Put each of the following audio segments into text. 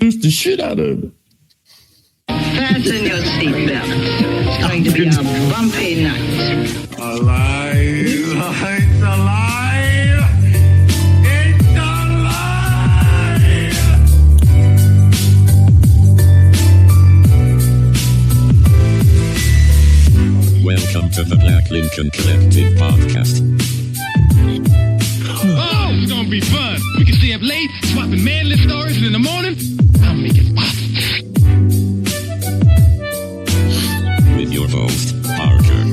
Boost the shit out of it. Fasten your seatbelts. It's going to be a bumpy night. Alive! It's alive! It's alive! Welcome to the Black Lincoln Collective Podcast. Oh, it's gonna be fun. We can stay up late, swapping manly stories, and in the morning, I'll make it pop. With your host, Parker.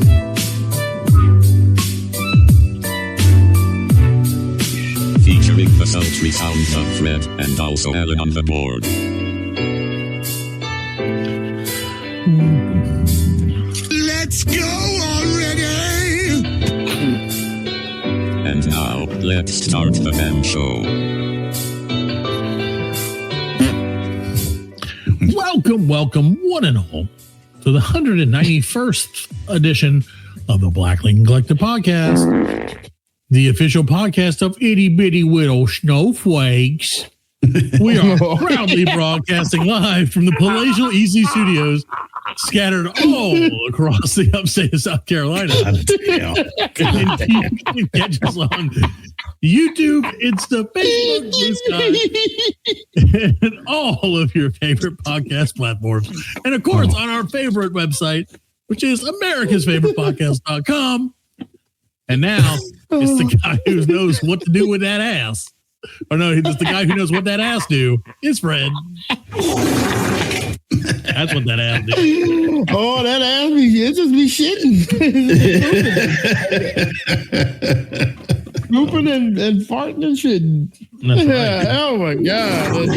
Featuring the sultry sounds of Fred and also Alan on the board. Let's go already. And now, let's start the damn show. Welcome, one and all, to the 191st edition of the Black Lincoln Collective Podcast, the official podcast of Itty Bitty Whittle Snowflakes. We are proudly broadcasting live from the palatial EC Studios, scattered all across the upstate of South Carolina. And you can catch us on YouTube, Insta, Facebook, Blue Sky, and all of your favorite podcast platforms. And of course, on our favorite website, which is americasfavoritepodcast.com. And now it's the guy who knows what to do with that ass. Or no, it's the guy who knows what that ass do. It's Fred. That's what that ass do. Oh, that ass it just be shitting. Pooping and farting and shitting. That's right. Oh my God.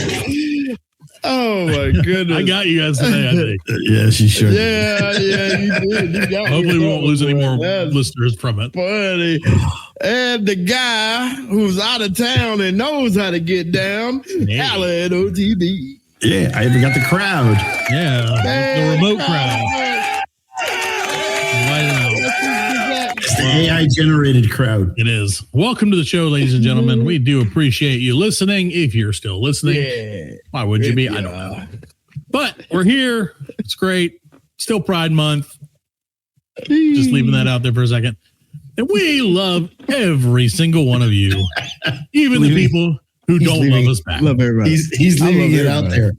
Oh my goodness. I got you guys today, I think. Yeah, she sure. Yeah, you did. You got Hopefully we won't lose any more listeners from it. Funny. And the guy who's out of town and knows how to get down, Alan OTB. Yeah, I even got the crowd. Yeah, the remote crowd. It's the AI-generated crowd. It is. Welcome to the show, ladies and gentlemen. We do appreciate you listening. If you're still listening, why would you be? I don't know. But we're here. It's great. Still Pride Month. Just leaving that out there for a second. And we love every single one of you, even the people who don't love us back. Love everybody. He's leaving it out there.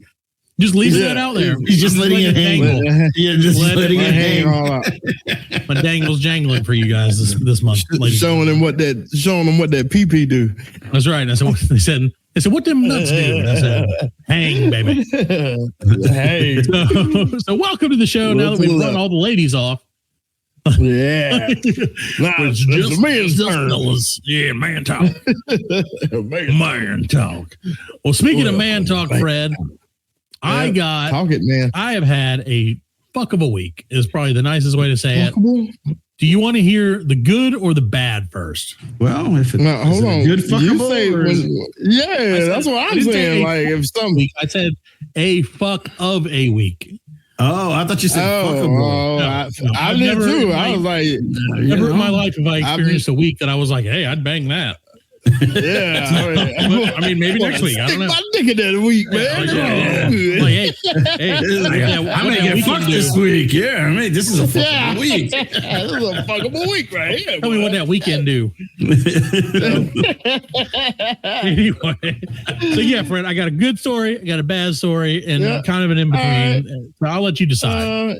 Just leaving it out there. He's just letting it hang. Yeah, just letting it hang. All out. My dangle's jangling for you guys this month. Showing them what that PP do. That's right. I said, they said, what them nuts do? And I said, hang, baby. Hey. So welcome to the show. Now that we've run all the ladies off. Yeah. It's just man's fellas. Yeah, man talk. Man talk. Well, speaking of man talk, Fred, talk it, man. I have had a fuck of a week is probably the nicest way to say it. Do you want to hear the good or the bad first? Well, if it's hold on. Good fuckable. That's what I'm saying. Like if something, I said a fuck of a week. Oh, I thought you said fuckable. I did too. I was like, never in my life have I experienced a week that I was like, hey, I'd bang that. Yeah, I mean, maybe next week. I don't know. My dick in that week, man. Like, hey, I'm gonna get fucked this week. Yeah, I mean, this is a fuckable week. This is a fuckable week, right here. Tell me what that weekend do. Anyway, so yeah, Fred, I got a good story, I got a bad story, and kind of an in between. So I'll let you decide.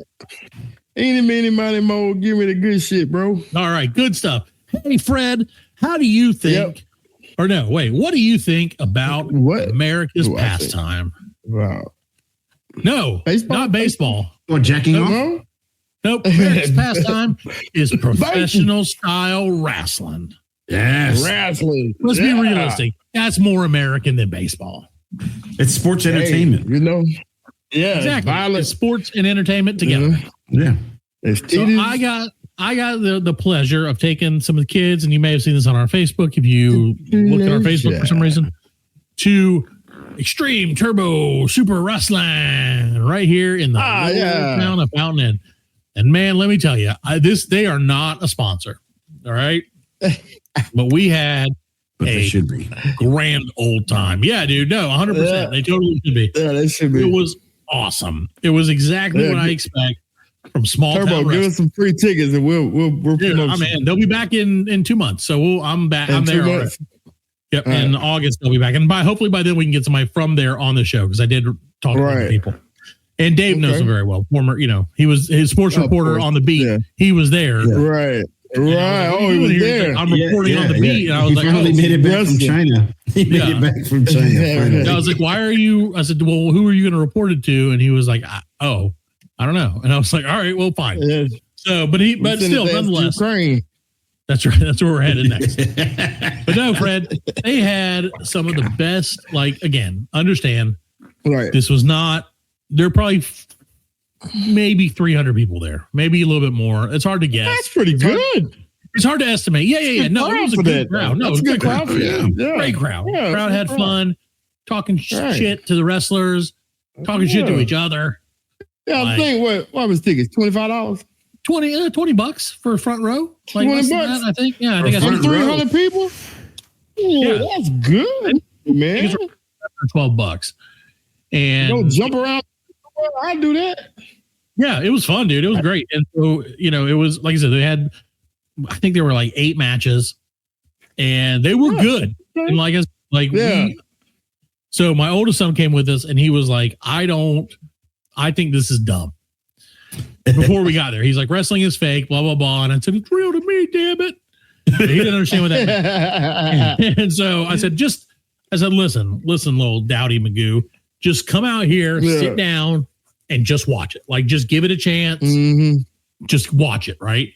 Eeny, meeny, miny, mo. Give me the good shit, bro. All right, good stuff. Hey, Fred, how do you think? Or no, wait, what do you think about America's pastime? Wow. No, not baseball. What, jacking off? Nope. America's pastime is professional style wrestling. Yes. Wrestling. Let's be realistic. That's more American than baseball. It's sports entertainment. You know? Yeah. Exactly. It's sports and entertainment together. Yeah. So I got the pleasure of taking some of the kids, and you may have seen this on our Facebook if you look at our Facebook for some reason, to Extreme Turbo Super Wrestling right here in the town of Fountain Inn. And man, let me tell you, they are not a sponsor. All right. But we had But they should be. Grand old time. Yeah, dude. No, 100%. Yeah. They totally should be. Yeah, they should be. It was awesome. It was exactly what I expect from small Turbo, town give wrestling. us some free tickets and we'll Dude, promote I'm in. They'll be back in 2 months. So I'm back. in I'm 2 there. months. Yep. All In right. August, they'll be back. And hopefully by then we can get somebody from there on the show because I did talk to other people. And Dave knows him very well. Former, he was his sports reporter on the beat. Yeah. He was there. Right. Right. Like, oh, he was there. I'm reporting on the beat. And I was He like, finally made it back from China. He made it back from China. finally. I was like, why are you? I said, well, who are you going to report it to? And he was like, I don't know. And I was like, all right, well, fine. Yeah. So, but still, nonetheless, Ukraine. that's right. That's where we're headed next. But no, Fred, they had some of the best, again, understand Right. this was not, there are probably maybe 300 people there, maybe a little bit more. It's hard to guess. That's pretty good. It's hard to estimate. Yeah. No, it was a good crowd. No, it was a good crowd. Yeah. Great crowd. Yeah, Crowd had fun, talking Right. shit to the wrestlers, talking shit to each other. Yeah, I think what was tickets? $25? $20 for a front row. Like $20, less than that, I think. Yeah, I think For I For front said 300 people? Yeah. That's good, man. tickets were $12. And Don't jump around. I do that. yeah, it was fun, dude. It was great. And so, it was, like I said, they had, I think there were 8 matches and they were good. And so my oldest son came with us and he was like, I think this is dumb. Before we got there, he's like, wrestling is fake, blah, blah, blah. And I said, it's real to me, damn it. He didn't understand what that meant. And so I said, listen, little Dowdy Magoo, just come out here, sit down and just watch it. Just give it a chance. Mm-hmm. Just watch it. Right.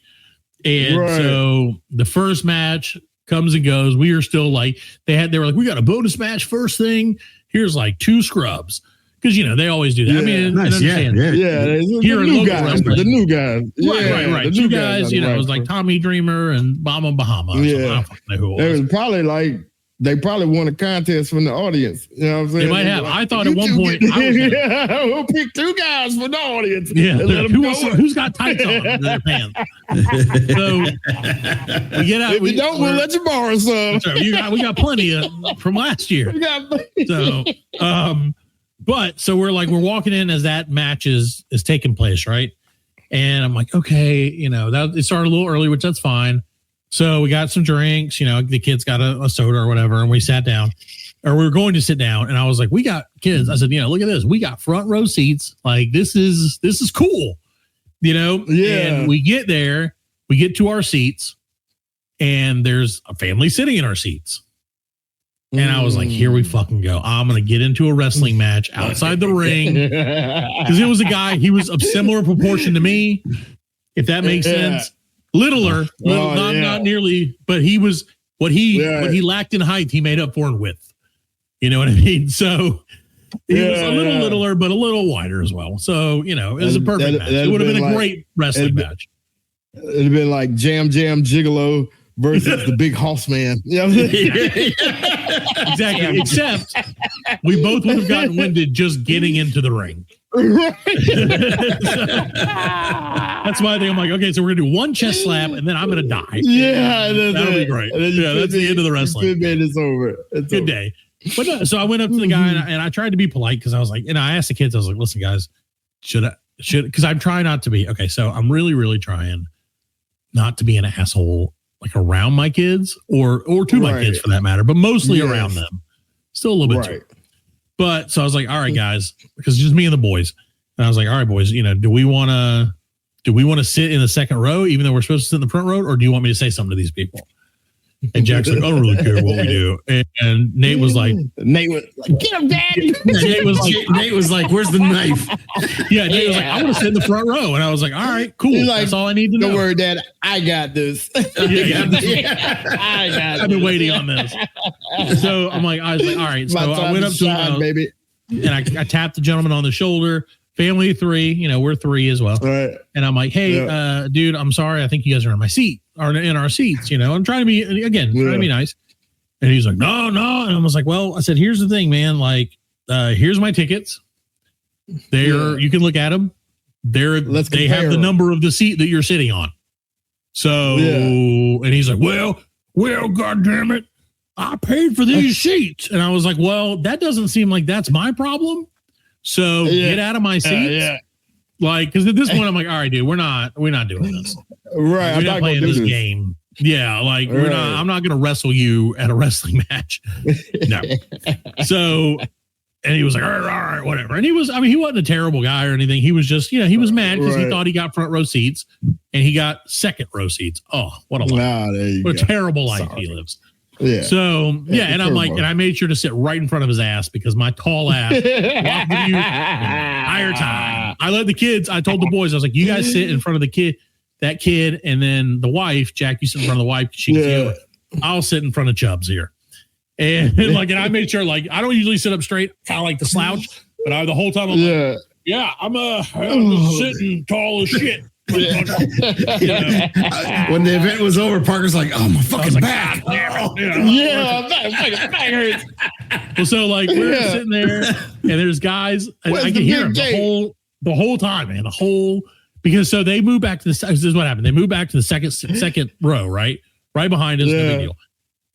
And so the first match comes and goes. We are still they were like, we got a bonus match first thing. Here's 2 scrubs. Because, they always do that. Yeah. I mean, Nice. yeah. Yeah, Here the in new local guys. wrestling. The new guys. Yeah, Right. the 2 new guys, on the it was right. Tommy Dreamer and Bahama. Or Yeah. something. I don't fucking know who It it was. was probably they probably won a contest from the audience. You know what I'm saying? They might have. I thought at one "You point, two I was get- we'll pick 2 guys from the audience. Yeah, and let 'em go. who's got tights on in their pants? So we get out. If you don't, we'll let you borrow some. Sorry, we got plenty from last year. We got- So, but so we're walking in as that match is taking place, right? And I'm like, okay, that it started a little early, which that's fine. So we got some drinks, the kids got a soda or whatever, and we sat down, or we were going to sit down. And I was like, we got kids. I said, look at this. We got front row seats. This is cool, Yeah. And we get there, we get to our seats, and there's a family sitting in our seats. And I was like, here we fucking go. I'm going to get into a wrestling match outside the ring. Because it was a guy, he was of similar proportion to me, if that makes sense. Littler, not nearly, but he was what he lacked in height, he made up for in width. You know what I mean? So he was a little littler, but a little wider as well. So, it was a perfect match. It would have been a great wrestling match. It'd have been like Jam Gigolo versus the Big Hoss Man. You know what I'm saying? Exactly. Except we both would have gotten winded just getting into the ring. That's why I think I'm like, okay, so we're gonna do one chest slap and then I'm gonna die. Yeah, that'll be great. Yeah, that's the end of the wrestling. It's over. It's Good over. day. But no, so I went up to the guy and I tried to be polite because I was like, and I asked the kids, I was like, listen, guys, should because I'm trying not to be okay. So I'm really, really trying not to be an asshole around my kids or to my kids for that matter, but mostly around them. Still a little bit too. But so I was like, all right, guys, because it's just me and the boys. And I was like, all right, boys, do we want to sit in the second row, even though we're supposed to sit in the front row, or do you want me to say something to these people? And Jack's like, I don't really care what we do. And Nate was like, get him, Daddy. Nate was like, where's the knife? Yeah, Nate was like, I want to sit in the front row. And I was like, all right, cool. He's like, that's all I need to know. Don't worry, Dad. I got this. I've been waiting on this. So I was like, all right. So I went up to him, baby. And I tapped the gentleman on the shoulder. Family of 3, we're 3 as well. Right. And I'm like, hey, dude, I'm sorry. I think you guys are in my seat or in our seats. I'm trying to be, trying to be nice. And he's like, no. And I was like, well, I said, here's the thing, man. Here's my tickets. You can look at them. They have the number of the seat that you're sitting on. So, and he's like, well, God damn it. I paid for these sheets. And I was like, well, that doesn't seem like that's my problem. So get out of my seats. Like, because at this point, I'm like, all right, dude, we're not doing this. Right. We're not playing this game. Yeah. Like, I'm not going to wrestle you at a wrestling match. No. So, and he was like, all right, whatever. And he wasn't a terrible guy or anything. He was just, he was mad because he thought he got front row seats and he got second row seats. Oh, what a life. What a terrible life he lives. Yeah. So, and I'm like, and I made sure to sit right in front of his ass because my tall ass walked with you the entire time. I let the kids, I told the boys, I was like, you guys sit in front of that kid, and then the wife, Jack, you sit in front of the wife. She can feel it. I'll sit in front of Chubbs here. And and I made sure, like, I don't usually sit up straight, kind of like the slouch, but the whole time I'm like, I'm just sitting tall as shit. When the event was over, Parker's like, "Oh, my fucking back!" My back hurts. Well, so like we're sitting there, and there's guys. I can hear them the whole time, man. Because so they moved back to this is what happened. They moved back to the second row, right behind us. No big deal.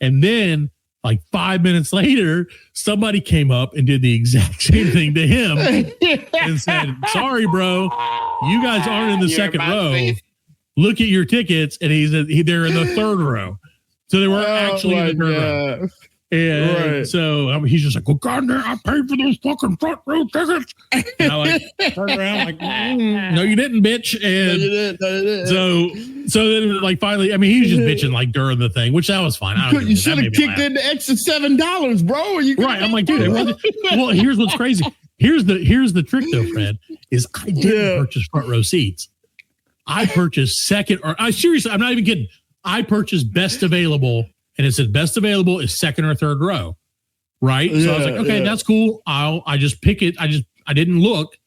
And then, like 5 minutes later, somebody came up and did the exact same thing to him and said, "Sorry, bro, you guys aren't in the second row. Look at your tickets." And they're in the third row. So they weren't actually in the third row. And so he's just like, "Well, goddamn, I paid for those fucking front row tickets." And I like turned around like, "No, you didn't, bitch." And so then like finally, I mean, he was just bitching like during the thing, which that was fine. You should have kicked in the extra $7, bro. I'm like, dude, well, here's what's crazy. Here's the trick though, Fred, is I didn't purchase front row seats. I purchased second, seriously, I'm not even kidding. I purchased best available. And it said best available is second or third row. Right. So I was like, okay, that's cool. I just pick it. I didn't look.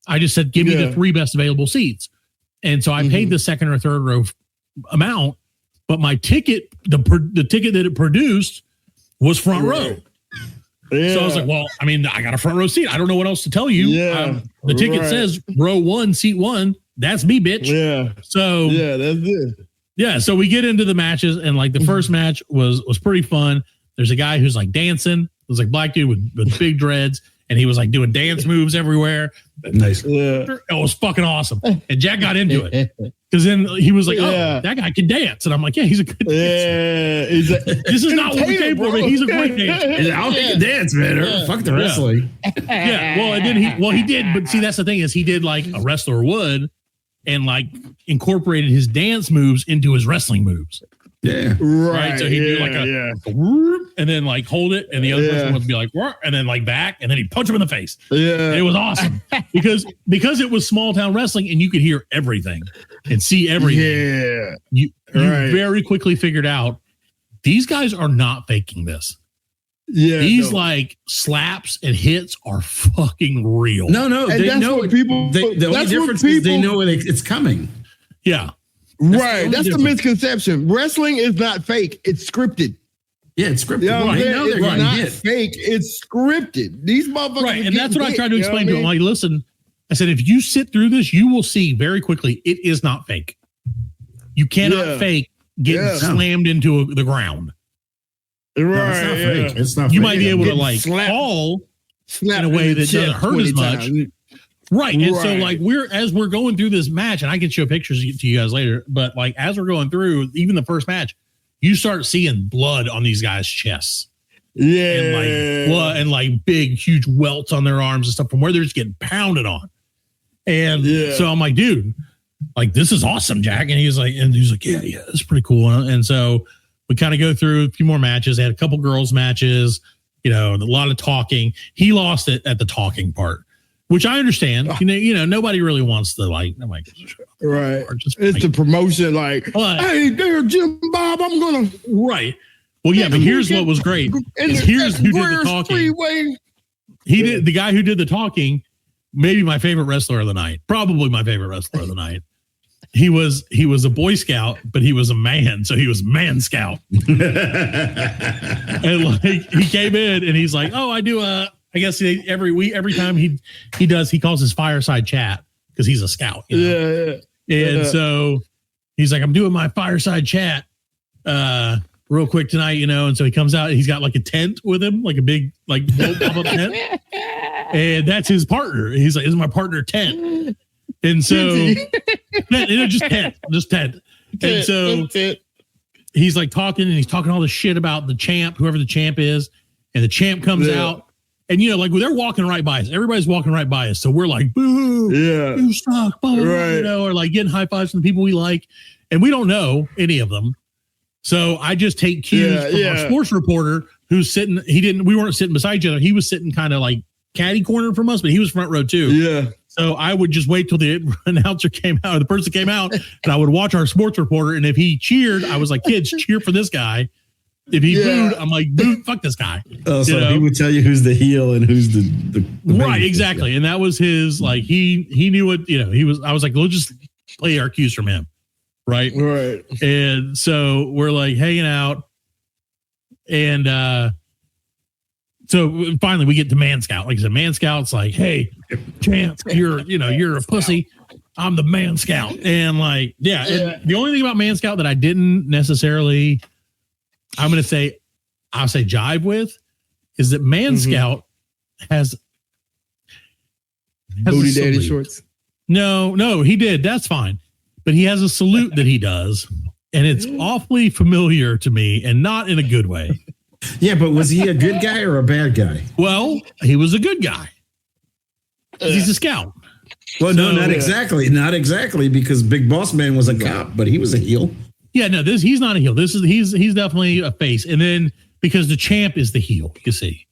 I just said, give me the 3 best available seats. And so I paid the second or third row amount, but my ticket, the ticket that it produced was front row. Yeah. So I was like, well, I mean, I got a front row seat. I don't know what else to tell you. The ticket says row 1, seat 1. That's me, bitch. Yeah. So that's it. Yeah, so we get into the matches, and like the first match was pretty fun. There's a guy who's like dancing. It was like black dude with big dreads, and he was like doing dance moves everywhere. Nice. It was fucking awesome. And Jack got into it because then he was like, "Oh, that guy can dance," and I'm like, "Yeah, he's a good dancer." This is not what we came for, but he's a great dancer. I'll take a dance, man. Fuck the wrestling. Well, and then he did, but see, that's the thing is he did like a wrestler would. And like incorporated his dance moves into his wrestling moves. Yeah. Right. So he'd do like a whoop, and then like hold it, and the other person would be like, what? And then like back, and then he'd punch him in the face. Yeah. And it was awesome because it was small town wrestling and you could hear everything and see everything. Yeah. You very quickly figured out these guys are not faking this. Yeah, these like slaps and hits are fucking real. No, and they know people. The only difference is they know it's coming. Yeah, that's the misconception. Wrestling is not fake; it's scripted. Yeah, it's scripted. You know it's not fake; it's scripted. These motherfuckers, right? And that's what I tried to explain to him. Like, listen, I said, if you sit through this, you will see very quickly it is not fake. You cannot fake getting slammed into the ground. Right, it's not fake. You might be able to like fall in a way that doesn't hurt as much. Right. And so like as we're going through this match, and I can show pictures to you guys later, but like as we're going through even the first match, you start seeing blood on these guys' chests. Yeah. And like blood and like big, huge welts on their arms and stuff from where they're just getting pounded on. And so I'm like, dude, like this is awesome, Jack. And he's like, yeah, it's pretty cool. And so we kind of go through a few more matches. They had a couple girls matches, a lot of talking. He lost it at the talking part, which I understand. Nobody really wants to like, I'm like, right. It's the promotion. Like, hey, there, Jim Bob, I'm going to. Right. Well, yeah, but here's what was great. Here's who did the talking. The guy who did the talking, maybe my favorite wrestler of the night. Probably my favorite wrestler of the night. He was a Boy Scout, but he was a man, so he was Man Scout. And like he came in and he's like, "Oh, I do I guess every time he calls his fireside chat because he's a scout." And so he's like, "I'm doing my fireside chat real quick tonight, and so he comes out, he's got like a tent with him, like a big, like pop-up tent. And that's his partner. He's like, this is my partner, tent. And so, just tent. And so he's like talking, and he's talking all this shit about the champ, whoever the champ is. And the champ comes out. And, like, they're walking right by us. Everybody's walking right by us. So we're like, boo, you suck, boo, or like getting high fives from the people we like. And we don't know any of them. So I just take cues from our sports reporter who's sitting. We weren't sitting beside each other. He was sitting kind of like caddy corner from us, but he was front row too. Yeah. So I would just wait till the announcer came out, or the person came out, and I would watch our sports reporter. And if he cheered, I was like, kids, cheer for this guy. If he booed, I'm like, boo, fuck this guy. Oh, so he would tell you who's the heel and who's the right, exactly. And that was his, like, he knew what, he was. I was like, we'll just play our cues from him. Right. And so we're like hanging out. And so finally we get to Man Scout. Like I said, Man Scout's like, hey, Chance, you're a pussy. I'm the Man Scout. And like, and the only thing about Man Scout that I didn't necessarily, I'll say jive with, is that Man Scout has booty daddy shorts. No, he did. That's fine. But he has a salute that he does, and it's awfully familiar to me, and not in a good way. Yeah, but was he a good guy or a bad guy? Well, he was a good guy. He's a scout. Well, no, not exactly. Not exactly, because Big Boss Man was a cop, but he was a heel. Yeah, no, he's not a heel. He's definitely a face. And then because the champ is the heel, you see.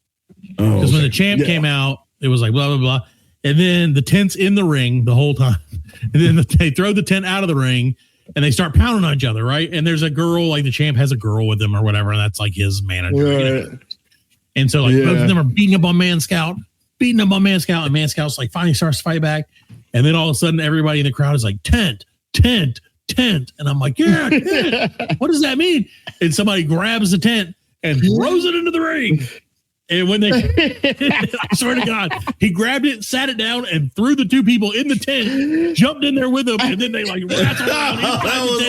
Because when the champ came out, it was like blah, blah, blah. And then the tent's in the ring the whole time. And then they throw the tent out of the ring and they start pounding on each other, right? And there's a girl, like the champ has a girl with him or whatever, and that's like his manager. Right. And so like both of them are beating up on Man Scout, and Man Scout's like finally starts to fight back. And then all of a sudden everybody in the crowd is like, tent. And I'm like, yeah, tent. What does that mean? And somebody grabs the tent and throws it into the ring. And when they, I swear to God, he grabbed it, sat it down, and threw the two people in the tent, jumped in there with them, and then they like rattled around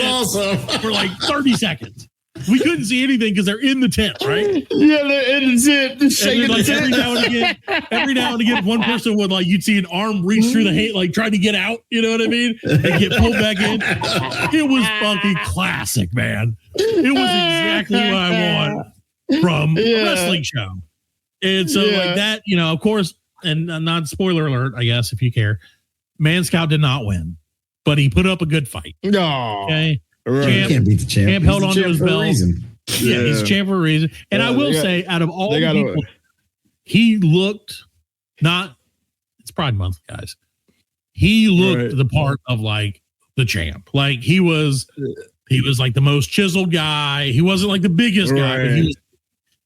awesome. For like 30 seconds. We couldn't see anything because they're in the tent, right? Yeah, they're in the tent, shaking then, like, the tent. Every now and again, one person would you'd see an arm reach through the hay, like trying to get out. You know what I mean? And get pulled back in. It was fucking classic, man. It was exactly what I want from a wrestling show. And so like that, of course, and not spoiler alert, I guess, if you care, Man Scout did not win, but he put up a good fight. No. Okay. Right. Champ, can't beat the champ. Champ held on to his belt. Yeah, he's champ for a reason. And I will say, out of all the people, he looked it's Pride Month, guys. He looked the part of like the champ. Like he was like the most chiseled guy. He wasn't like the biggest guy, but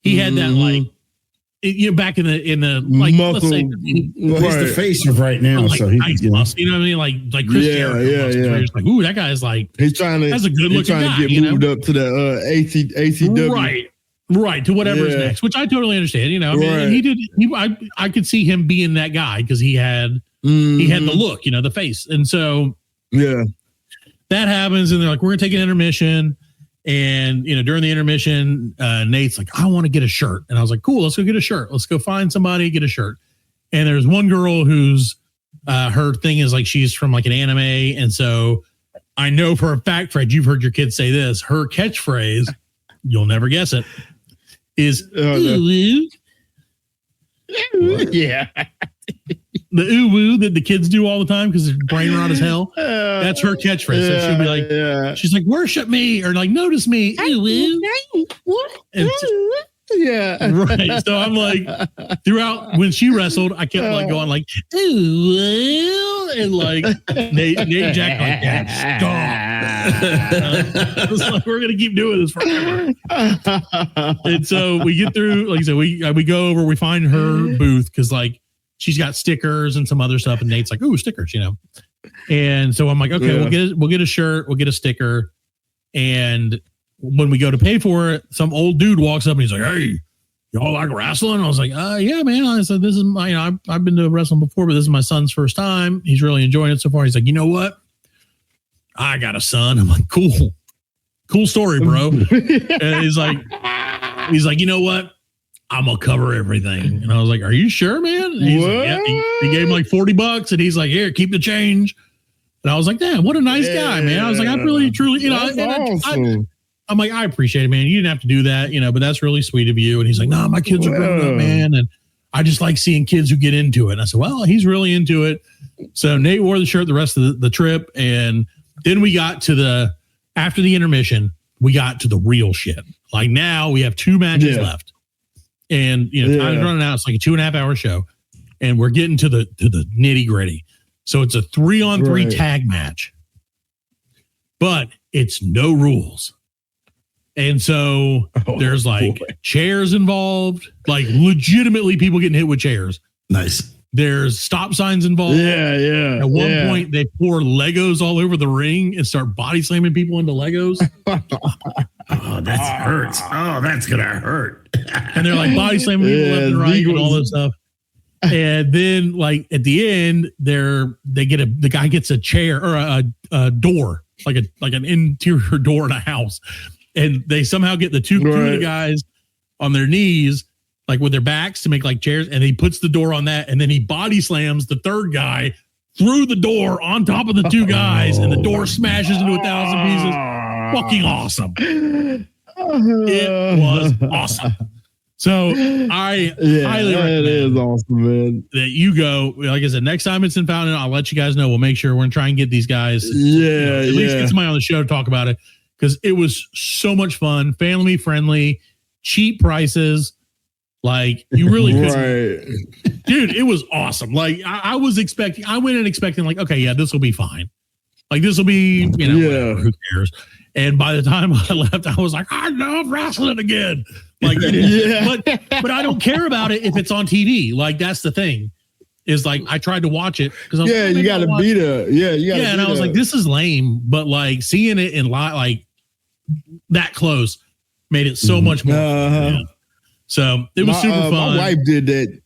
he had that like, back in the like muscle, let's say he's the face of right now, like so nice muscle, you know what I mean, like Chris Jericho. He's like, ooh, that guy's like he's trying to. That's a good looking guy. To get moved up to the ACW, right to whatever's next, which I totally understand. I mean, he did. I could see him being that guy because he had the look, the face, and so that happens, and they're like, we're gonna take an intermission. And, during the intermission, Nate's like, I want to get a shirt. And I was like, cool, let's go get a shirt. Let's go find somebody, get a shirt. And there's one girl who's, her thing is like, she's from like an anime. And so I know for a fact, Fred, you've heard your kids say this, her catchphrase, you'll never guess it, is, yeah. The ooh-woo that the kids do all the time because their brain rot as hell. That's her catchphrase. So she'll be like, she's like, worship me or like, notice me. Ooh-woo. Right. So I'm like, throughout when she wrestled, I kept like going like, ooh, and like Nate and Jack like, Dad, stop. It's like, we're gonna keep doing this forever. And so we get through, like I said, we go over, we find her booth because like she's got stickers and some other stuff, and Nate's like, ooh, stickers, And so I'm like, okay, we'll get a shirt, we'll get a sticker, and when we go to pay for it, some old dude walks up and he's like, hey, y'all like wrestling? I was like, yeah, man. I said, this is my, I've been to wrestling before, but this is my son's first time. He's really enjoying it so far. He's like, you know what? I got a son. I'm like, cool. cool story, bro. And he's like, you know what? I'm gonna cover everything. And I was like, are you sure, man? And he's like, yeah. He gave him like $40 and he's like, here, keep the change. And I was like, damn, what a nice guy, man. I was like, I really, truly, you know, awesome. I'm like, I appreciate it, man. You didn't have to do that, you know, but that's really sweet of you. And he's like, no, my kids are growing up, man. And I just like seeing kids who get into it. And I said, well, he's really into it. So Nate wore the shirt the rest of the trip. And then we got to after the intermission, we got to the real shit. Like now we have 2 matches left. And, you know, time's running out. It's like a 2.5 hour show. And we're getting to the nitty gritty. So it's a 3-on-3 tag match. But it's no rules. And so there's like chairs involved, like legitimately people getting hit with chairs. Nice. There's stop signs involved. Yeah. At one point, they pour Legos all over the ring and start body slamming people into Legos. Oh, that hurts. Oh, that's going to hurt. And they're like body slamming people left and right and all this stuff. And then like at the end, the guy gets a chair or a door, like an interior door in a house. And they somehow get the two of the guys on their knees, like with their backs to make like chairs. And he puts the door on that. And then he body slams the third guy through the door on top of the 2 guys. And the door smashes into 1,000 pieces. Fucking awesome. It was awesome. So I highly recommend it is awesome, man. that you go. Like I said, next time it's in Fountain, I'll let you guys know. We'll make sure we're going to try and get these guys. At least get somebody on the show to talk about it. Because it was so much fun, family friendly, cheap prices. Like you really could, dude. It was awesome. Like I went in expecting like, okay, yeah, this will be fine. Like this will be, you know, whatever, who cares? And by the time I left, I was like, I love wrestling again. Like, but I don't care about it if it's on TV. Like that's the thing. Is like I tried to watch it because you got to beat her. And I was like, this is lame, but like seeing it in like that close made it so much more fun. So it was super fun. My wife did that.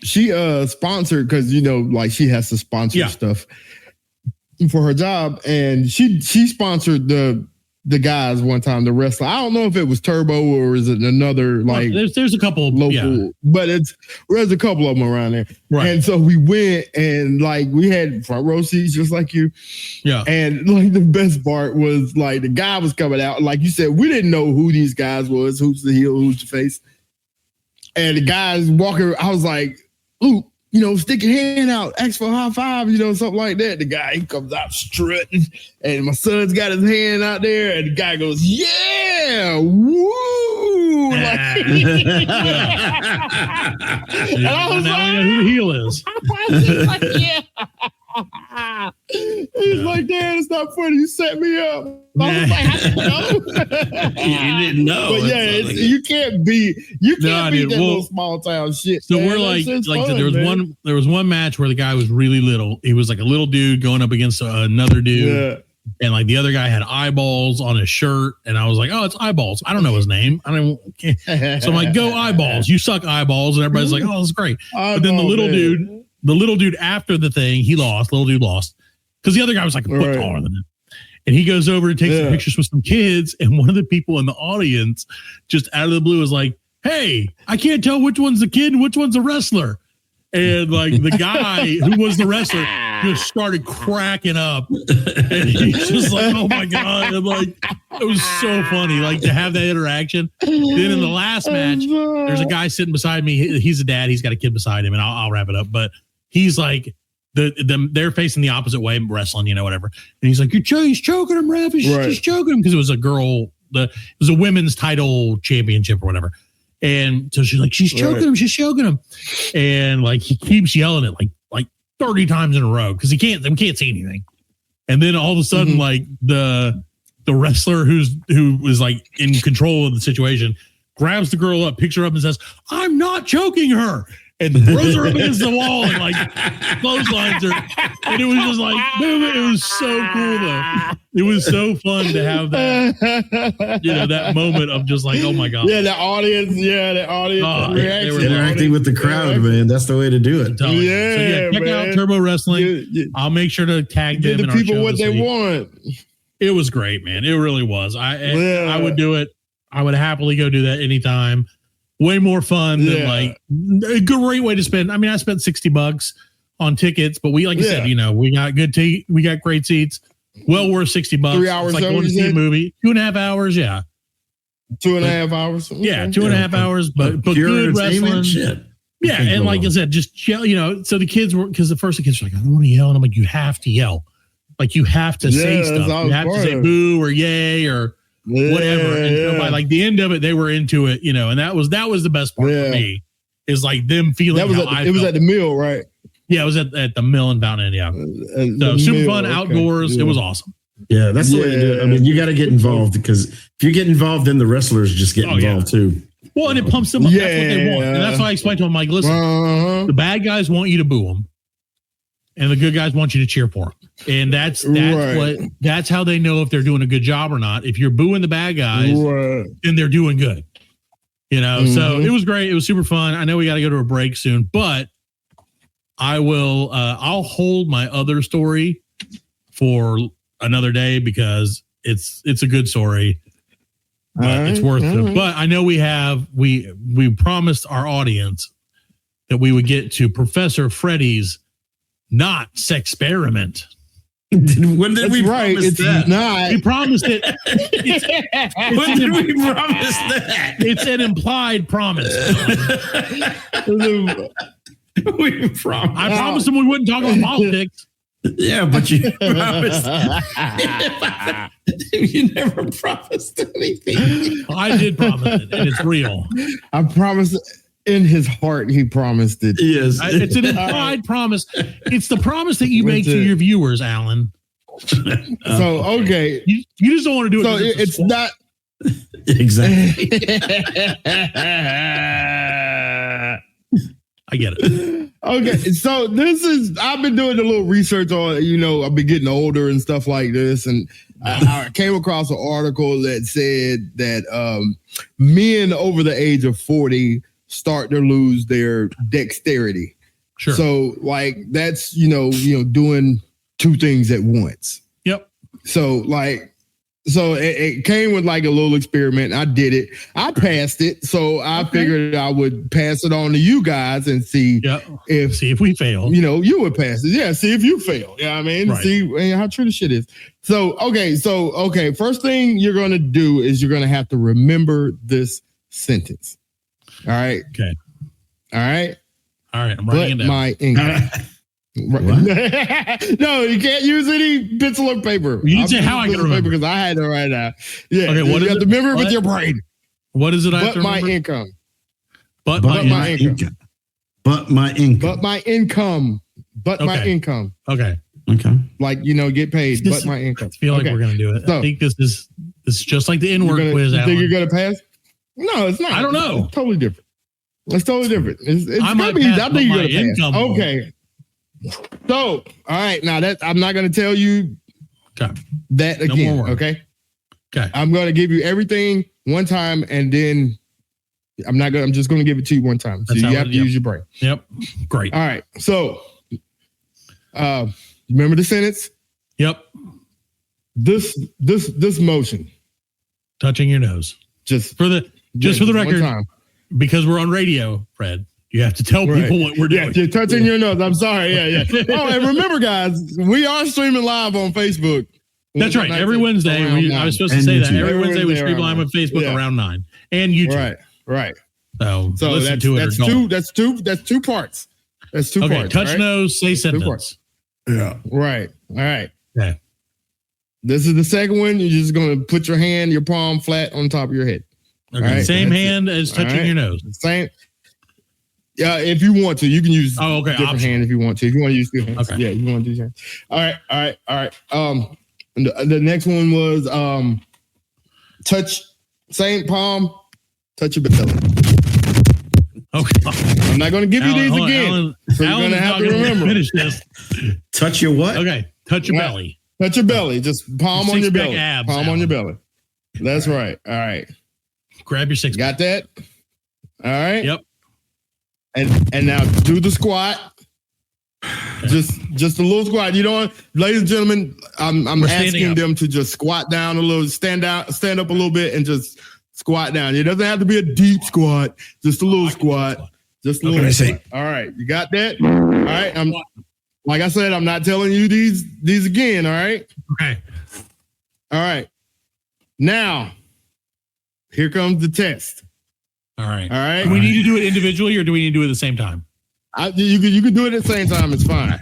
She sponsored because you know, like she has to sponsor stuff for her job, and she sponsored the guys one time, the wrestler. I don't know if it was Turbo or is it another like there's a couple local, but there's a couple of them around there. Right. And so we went and like we had front row seats just like you. Yeah. And like the best part was like the guy was coming out. Like you said, we didn't know who these guys was, who's the heel, who's the face. And the guys walking, I was like, ooh, you know, stick your hand out, ask for a high five, you know, something like that. The guy, he comes out strutting, and my son's got his hand out there, and the guy goes, yeah, woo! Like, and I was now we know who the heel is. Like, yeah. He's like, Dad, it's not funny. You set me up. I was like, I didn't know. You didn't know. But yeah, you can't beat that little small town shit. So man, we're like fun, there was one match where the guy was really little. He was like a little dude going up against another dude. Yeah. And like the other guy had eyeballs on his shirt, and I was like, "Oh, it's Eyeballs." I don't know his name. So I'm like, "Go Eyeballs! You suck, Eyeballs!" And everybody's like, "Oh, that's great." But then the little dude after the thing, he lost. Little dude lost because the other guy was like a foot taller than him. And he goes over and takes some pictures with some kids, and one of the people in the audience, just out of the blue, is like, "Hey, I can't tell which one's the kid and which one's the wrestler." And like the guy who was the wrestler just started cracking up, and he's just like, "Oh my god!" And like it was so funny, like to have that interaction. Then in the last match, there's a guy sitting beside me. He's a dad. He's got a kid beside him, and I'll wrap it up. But he's like, they're facing the opposite way, wrestling, you know, whatever. And he's like, he's choking him, ref. He's just choking him because it was a girl. It was a women's title championship or whatever. And so she's like, she's choking him. And like, he keeps yelling it like 30 times in a row because we can't see anything. And then all of a sudden, like the wrestler who was like in control of the situation grabs the girl up, picks her up and says, "I'm not choking her." And throws her up against the wall and like clotheslines her. And it was just like, dude, it was so cool though. It was so fun to have that, you know, that moment of just like, oh my God. Yeah, the audience reaction. Interacting with the crowd, man. That's the way to do it. So check out Turbo Wrestling. I'll make sure to tag them. Give the people what they want. It was great, man. It really was. I would do it. I would happily go do that anytime. Way more fun than like a great way to spend. I mean, I spent $60 on tickets, but we, like I said, you know, we got we got great seats. Well worth $60. 3 hours. It's like going to see a movie. 2.5 hours. Yeah. 2.5 hours. Okay. Yeah. 2.5 hours, but good wrestling. Shit. Yeah. And like I said, just yell, you know, so the kids were, because the kids were like, I don't want to yell. And I'm like, you have to yell. Like you have to say stuff. You have to say boo or yay or whatever. And so by like the end of it, they were into it, you know, and that was the best part for me is like them feeling it was at the mill, right? Yeah, it was at the mill in Fountain, yeah. So super fun outdoors. It was awesome. Yeah, that's the way to do it. I mean, you got to get involved because if you get involved, then the wrestlers just get involved too. Well, and it pumps them up. That's what they want. And that's why I explained to them, like, listen, the bad guys want you to boo them. And the good guys want you to cheer for them. And that's how they know if they're doing a good job or not. If you're booing the bad guys, then they're doing good. You know, so it was great. It was super fun. I know we got to go to a break soon, but I'll hold my other story for another day because it's a good story. But it's worth it. But I know we promised our audience that we would get to Professor Freddy's not sexperiment. When did we promise it's that? Not. We promised it. When did we promise that? It's an implied promise. We promised. I promised them we wouldn't talk about politics. Yeah, but you promised. You never promised anything. I did promise it, and it's real. I promised. In his heart, he promised it. Yes. It's an implied promise. It's the promise that you make to your viewers, Alan. So, okay. You just don't want to do it. So it's not. Exactly. I get it. Okay. So I've been doing a little research on, you know, I've been getting older and stuff like this. And I came across an article that said that men over the age of 40 start to lose their dexterity. Sure. So like that's, you know, doing two things at once. Yep. So it came with like a little experiment. I did it. I passed it. So I figured I would pass it on to you guys and see if we fail. You know, you would pass it. Yeah. See if you fail. Yeah. I mean, see how true the shit is. So, okay. First thing you're going to do is you're going to have to remember this sentence. All right. Okay. All right. I'm writing it down. My income. No, you can't use any pencil or paper. You didn't say how I can remember because I had it right now. Yeah. Okay. What you have to remember it with your brain. What is it? But my income. But my income. But my income. But my income. But my income. Okay. Like, you know, get paid. But my income. I feel like we're gonna do it. So, I think this is just like the N-word quiz. You think you're gonna pass? No, it's not. I don't know. It's totally different. It's totally different. It's gonna be. I think you're gonna pass. Okay. So, all right. Now that I'm not gonna tell you that again. Okay. I'm gonna give you everything one time, and then I'm just gonna give it to you one time. So you have to use your brain. Yep. Great. All right. So, remember the sentence? Yep. This motion. Touching your nose. Just for the record, because we're on radio, Fred, you have to tell people what we're doing. Yeah, you're touching your nose. I'm sorry. Yeah. Oh, and remember, guys, we are streaming live on Facebook. That's right. Every Wednesday, I was supposed to say that. Every Wednesday we stream live on Facebook around 9 and YouTube. Right. So listen to it. That's two parts. That's two parts. Touch nose, say sentence. Yeah. Right. All right. Okay. This is the second one. You're just going to put your palm flat on top of your head. Okay. Right, same hand as touching your nose. Same. Yeah, if you want to, you can use different hand if you want to. If you want to use two hands. Okay. Yeah, you want to do that. All right. The next one was touch same palm, touch your belly. Okay. I'm not going to give you these again. So you're going to have to remember. Finish this. Touch your what? Okay. Touch your belly. Touch your belly. Just palm on your belly. Abs, palm on your belly. That's right. All right. Grab your six. Got that? All right. Yep. And now do the squat. Do Just a little squat. You know, ladies and gentlemen, I'm asking them to just squat down a little, stand up a little bit, and just squat down. It doesn't have to be a deep squat. Just a little squat. Just a little squat. All right, you got that? All right. Like I said, I'm not telling you these again. All right. Okay. All right. Now, here comes the test. All right. All right. Do we need to do it individually, or do we need to do it at the same time? You can do it at the same time. It's fine.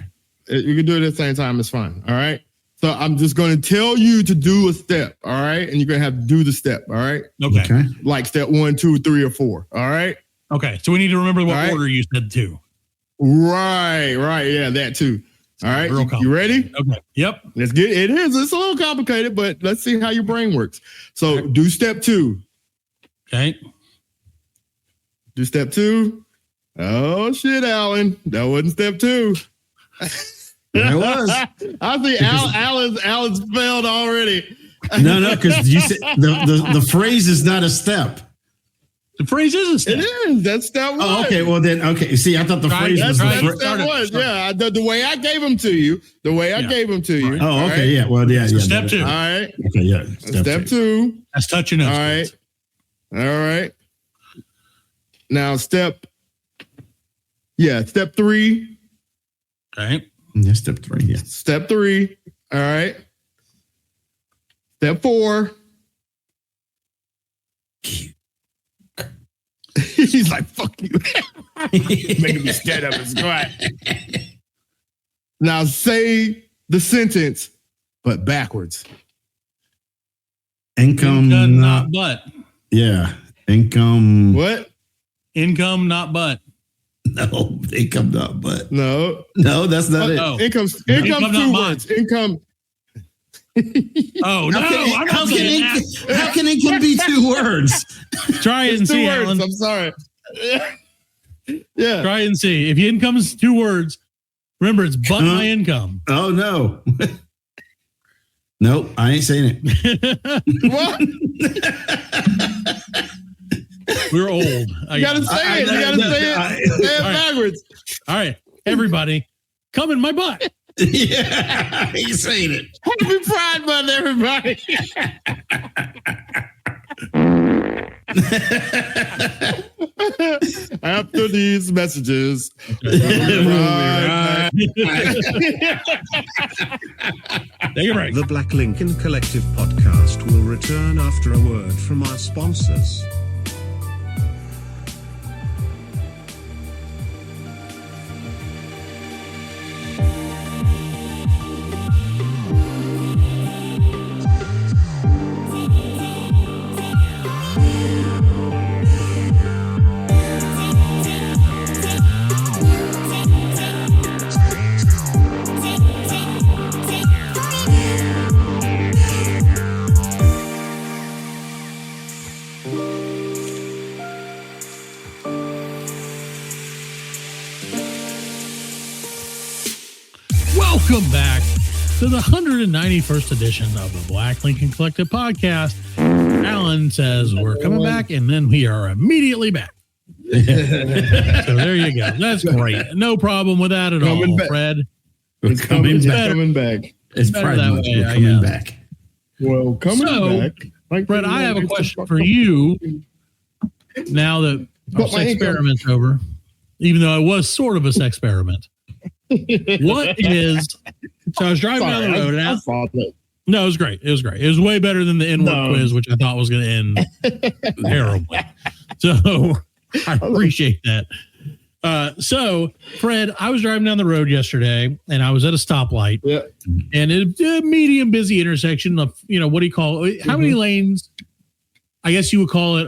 You can do it at the same time. It's fine. All right. So I'm just going to tell you to do a step. All right. And you're going to have to do the step. All right. Okay. Like step 1, 2, 3, or 4. All right. Okay. So we need to remember what order you said too. Right. Yeah. That too. All right. You ready? Okay. Yep. Let's get it. It's a little complicated, but let's see how your brain works. So do step 2. Okay. Do step 2. Oh shit, Alan. That wasn't step 2. It was. I see Alan's failed already. No, because you said the phrase is not a step. The phrase is a step. It is. That's step 1. Oh, okay. Well then, okay. See, I thought the phrase was step 1. Yeah, the way I gave them to you. The way I gave them to you. Oh, okay. Right? Yeah. Well, yeah. Step 2. All right. Okay. Yeah. Step 2. That's touching us. All right. All right. Now step 3. Okay. Yeah, step 3. Yeah. Step 3. All right. Step 4. He's like, fuck you. Making me stand up and squat. Now say the sentence, but backwards. Income not but. Yeah. Income. What? Income not but. No, income not but. No, that's not it. Oh. Income 2 words. Income. Oh, no. How can income be 2 words? Try it and see, Alan. I'm sorry. Yeah. Try and see. If your income is 2 words, remember it's but my income. Oh, no. Nope, I ain't saying it. What? We're old. You gotta say it. Say it backwards. All right, everybody, come in my butt. Yeah, he's saying it. Happy Pride Month, everybody. After these messages. Take a break. The Black Lincoln Collective podcast will return after a word from our sponsors. Welcome back to the 191st edition of the Black Lincoln Collective podcast. Alan says we're coming back, and then we are immediately back. So there you go. That's great. No problem with that at all, Fred. It's coming back. It's better that way. We're coming back. Well, coming back. Like Fred, I have a question for you. Now that our sex experiment's over, even though it was sort of a sex experiment. What is? So I was driving down the road. No, it was great. It was great. It was way better than the N-word quiz, which I thought was going to end terribly. So I appreciate that. So Fred, I was driving down the road yesterday, and I was at a stoplight, and it's a medium busy intersection of, what do you call it? How many lanes? I guess you would call it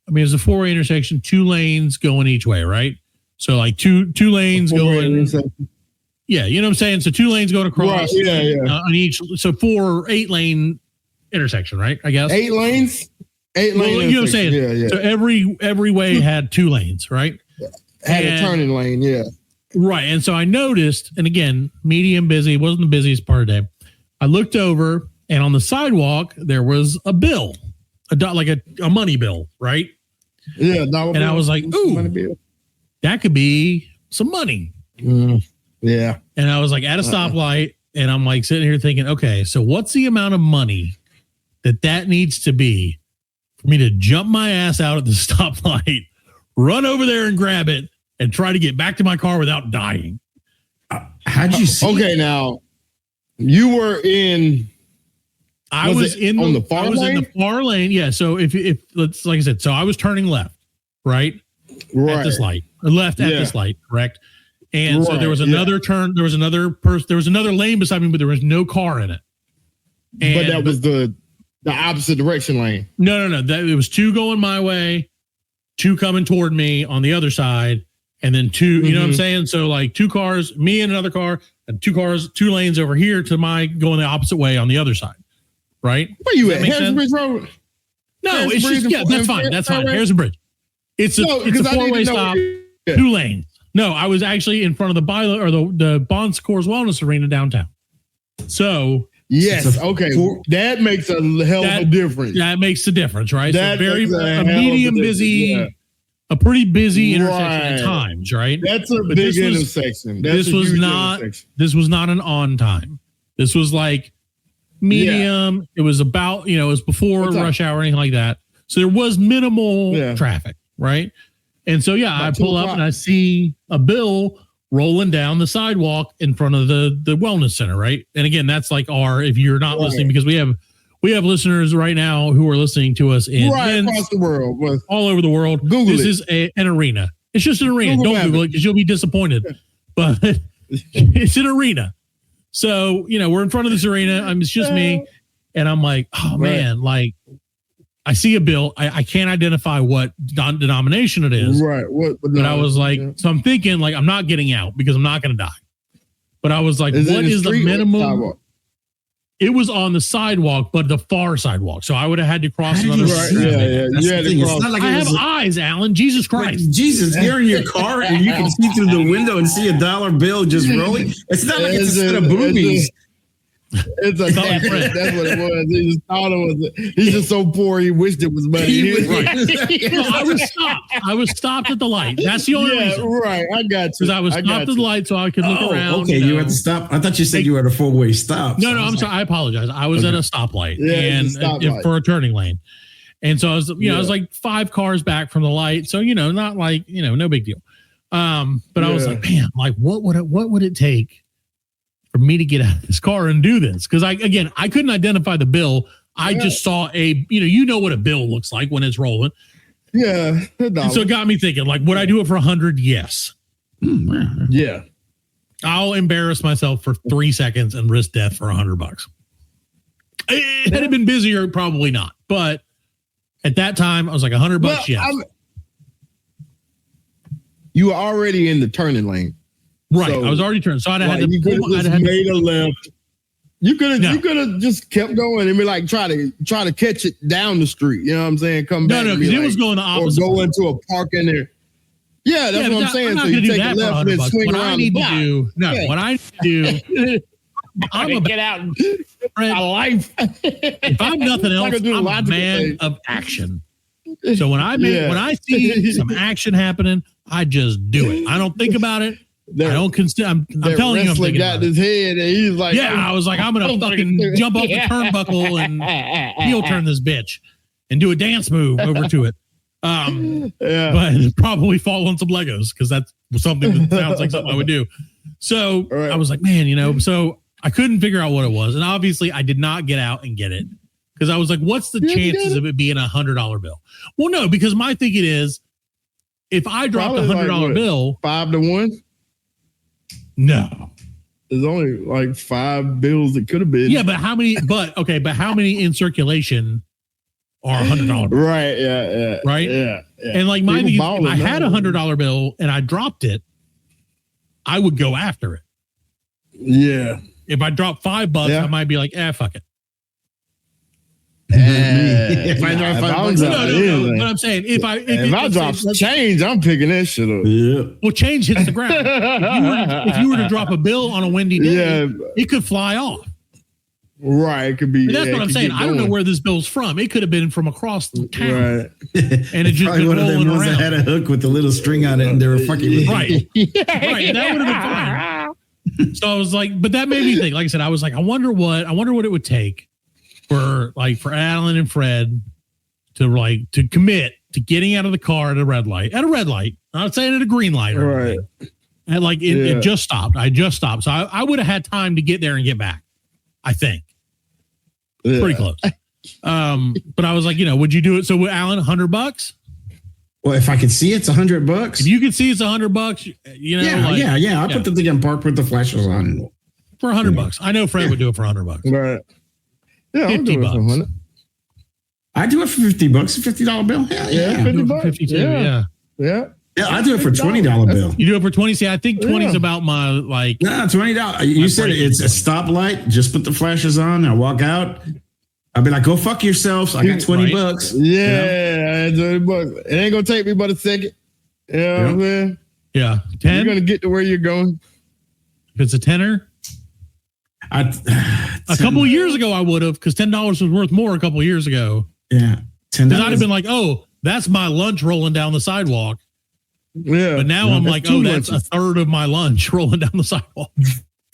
it's a 4-way intersection, 2 lanes going each way, right? So like two lanes going. Yeah, you know what I'm saying? So 2 lanes going across on each. So 8 lane intersection, right? I guess 8 lanes. 8 lanes. You know what I'm saying? Yeah. So every way had 2 lanes, right? Had a turning lane, yeah. Right. And so I noticed, and again, medium busy, wasn't the busiest part of the day. I looked over, and on the sidewalk there was a bill, like a money bill, right? Yeah. And I was like, ooh, that could be some money. Yeah. And I was like at a stoplight, and I'm like sitting here thinking, okay, so what's the amount of money that needs to be for me to jump my ass out at the stoplight, run over there and grab it, and try to get back to my car without dying? How'd you see? Okay, now you were in. I was in the far lane? in the far lane. Yeah. So if let's, like I said, so I was turning left, right? At this light, or left at this light, correct? And so there was another turn. There was another person. There was another lane beside me, but there was no car in it. And but that was the opposite direction lane. No. It was two going my way, two coming toward me on the other side, and then two. You know what I'm saying? So like two cars, me and another car, and two cars, two lanes over here to my going the opposite way on the other side. Right? Where you at? Harrisonbridge Road? No, it's just, that's fine. That's fine. Harrison Bridge. It's a 4-way stop, 2 lanes. No, I was actually in front of the Bon Secours Wellness Arena downtown. So yes, okay, that makes a hell of a difference. That makes the difference, right? That so a medium busy, a pretty busy intersection at times, right? That's a big intersection. This was not an on time. This was like medium. Yeah. It was about, it was before rush hour or anything like that. So there was minimal traffic, right? And so, I pull up and I see a bill rolling down the sidewalk in front of the wellness center, right? And again, that's like if you're not listening, because we have listeners right now who are listening to us in across the world, all over the world. Google this is an arena. It's just an arena. Don't Google it because you'll be disappointed. But it's an arena. So, we're in front of this arena. It's just me. And I'm like, oh, man, like I see a bill. I can't identify what denomination it is. Right. But I was like, so I'm thinking like, I'm not getting out because I'm not going to die. But I was like, what is the minimum? It was on the sidewalk, but the far sidewalk. So I would have had to cross another. Right. Yeah. It's not like I have eyes, Alan. Jesus Christ. Like, Jesus, you're in your car and you can see through the window and see a dollar bill just rolling. It's not like it's a set of boobies. It's a that's what it was. He just thought it was. He's just so poor. He wished it was money. I was stopped at the light. That's the only reason. Right. I got you. Because I was stopped at the light so I could look around. Okay, you had to stop. I thought you said you were at a 4-way stop. No, I'm sorry. I apologize. I was at a stoplight for a turning lane, and so I was. I was like 5 cars back from the light. So not like no big deal. But I was like, man, like what would it take for me to get out of this car and do this? Because I couldn't identify the bill. I just saw what a bill looks like when it's rolling. Yeah. So it got me thinking, like, would I do it for 100? Yes. Yeah. I'll embarrass myself for 3 seconds and risk death for $100. Had it been busier, probably not. But at that time, I was like $100. Yes. You were already in the turning lane. Right, so, I was already turned, so I'd have you could have made a left. You could have just kept going and be like try to catch it down the street. You know what I'm saying? Come back. No, because it was going the opposite. Or go into a park in there. Yeah, that's what I'm saying. So you take a left and swing around the block. What I need to do. I'm gonna get out and my life. If I'm nothing else, I'm a man of action. So when I see some action happening, I just do it. I don't think I don't consider. I'm telling you, I'm thinking got his head, and he's like, I was like, I'm gonna fucking jump off the turnbuckle and heel turn this bitch and do a dance move over to it. But probably fall on some Legos because that's something that sounds like something I would do. So I was like, man, so I couldn't figure out what it was, and obviously I did not get out and get it because I was like, what's the chances of it being $100 bill? Well, no, because my thinking is, if I dropped $100 bill, 5 to 1. No, there's only like 5 bills it could have been. Yeah, but how many? But how many in circulation are $100? Right. Yeah. Right. Yeah. And like my thing is, if I had $100 bill and I dropped it, I would go after it. Yeah. If I dropped $5, I might be like, fuck it. If I drop $5, but I'm saying if I drop change, I'm picking that shit up. Yeah. Well, change hits the ground. If you were to drop a bill on a windy day, it could fly off. Right, it could be. But that's what I'm saying. I don't know where this bill's from. It could have been from across the town, right? And it just been rolling around. That had a hook with a little string on it, and they were fucking right. That would have been fine. So I was like, but that made me think. Like I said, I was like, I wonder what it would take for Alan and Fred to commit to getting out of the car at a red light. At a red light, not saying at a green light, right? And like it just stopped. I just stopped, so I would have had time to get there and get back. I think pretty close. But I was like, would you do it? So with Alan, $100? Well, if I could see it's $100. If you could see it's $100, yeah. I put the thing in park with the flashers on for $100. I know Fred would do it for $100. Right. Yeah, $50. I do it for $50, a $50 bill. Yeah, $50. 52, yeah. Yeah, I do it for $20 bill. You do it for 20. See, I think 20 is about my $20. You said it's a stoplight. Just put the flashers on. I walk out. I'll be like, go fuck yourselves. I got $20. Yeah, $20. It ain't gonna take me but a second. You know what I'm saying? Yeah, 10. You're gonna get to where you're going. If it's a tenner, a couple of years ago I would have, because $10 was worth more a couple of years ago. Yeah, $10. I'd have been like, oh, that's my lunch rolling down the sidewalk. Yeah, but now I'm like, oh, that's a third of my lunch rolling down the sidewalk.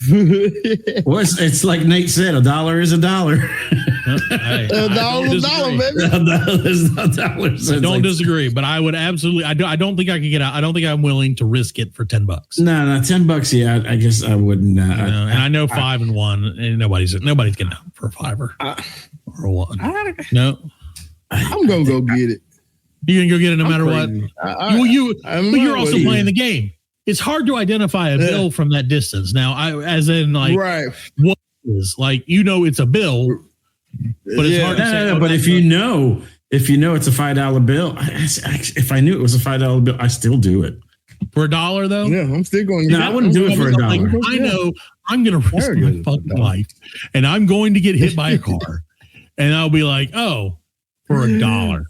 Well, it's like Nate said, $1 is $1. $1 is $1, baby. Don't disagree, but I would absolutely. I don't think I could get out. I don't think I'm willing to risk it for $10. No, $10. Yeah, I guess I wouldn't. And I know 5 and 1, and nobody's getting out for a $5 or a 1. No, I'm gonna go get it. You can go get it no matter what. But you're also playing the game. It's hard to identify a bill from that distance. Now, what is it's a bill, but it's hard to say. But if you know it's a $5 bill, if I knew it was a $5 bill, I still do it for $1 though. Yeah, I'm still going. No, I wouldn't do it for $1. I know I'm going to risk my fucking life, and I'm going to get hit by a car, and I'll be like, oh, for $1.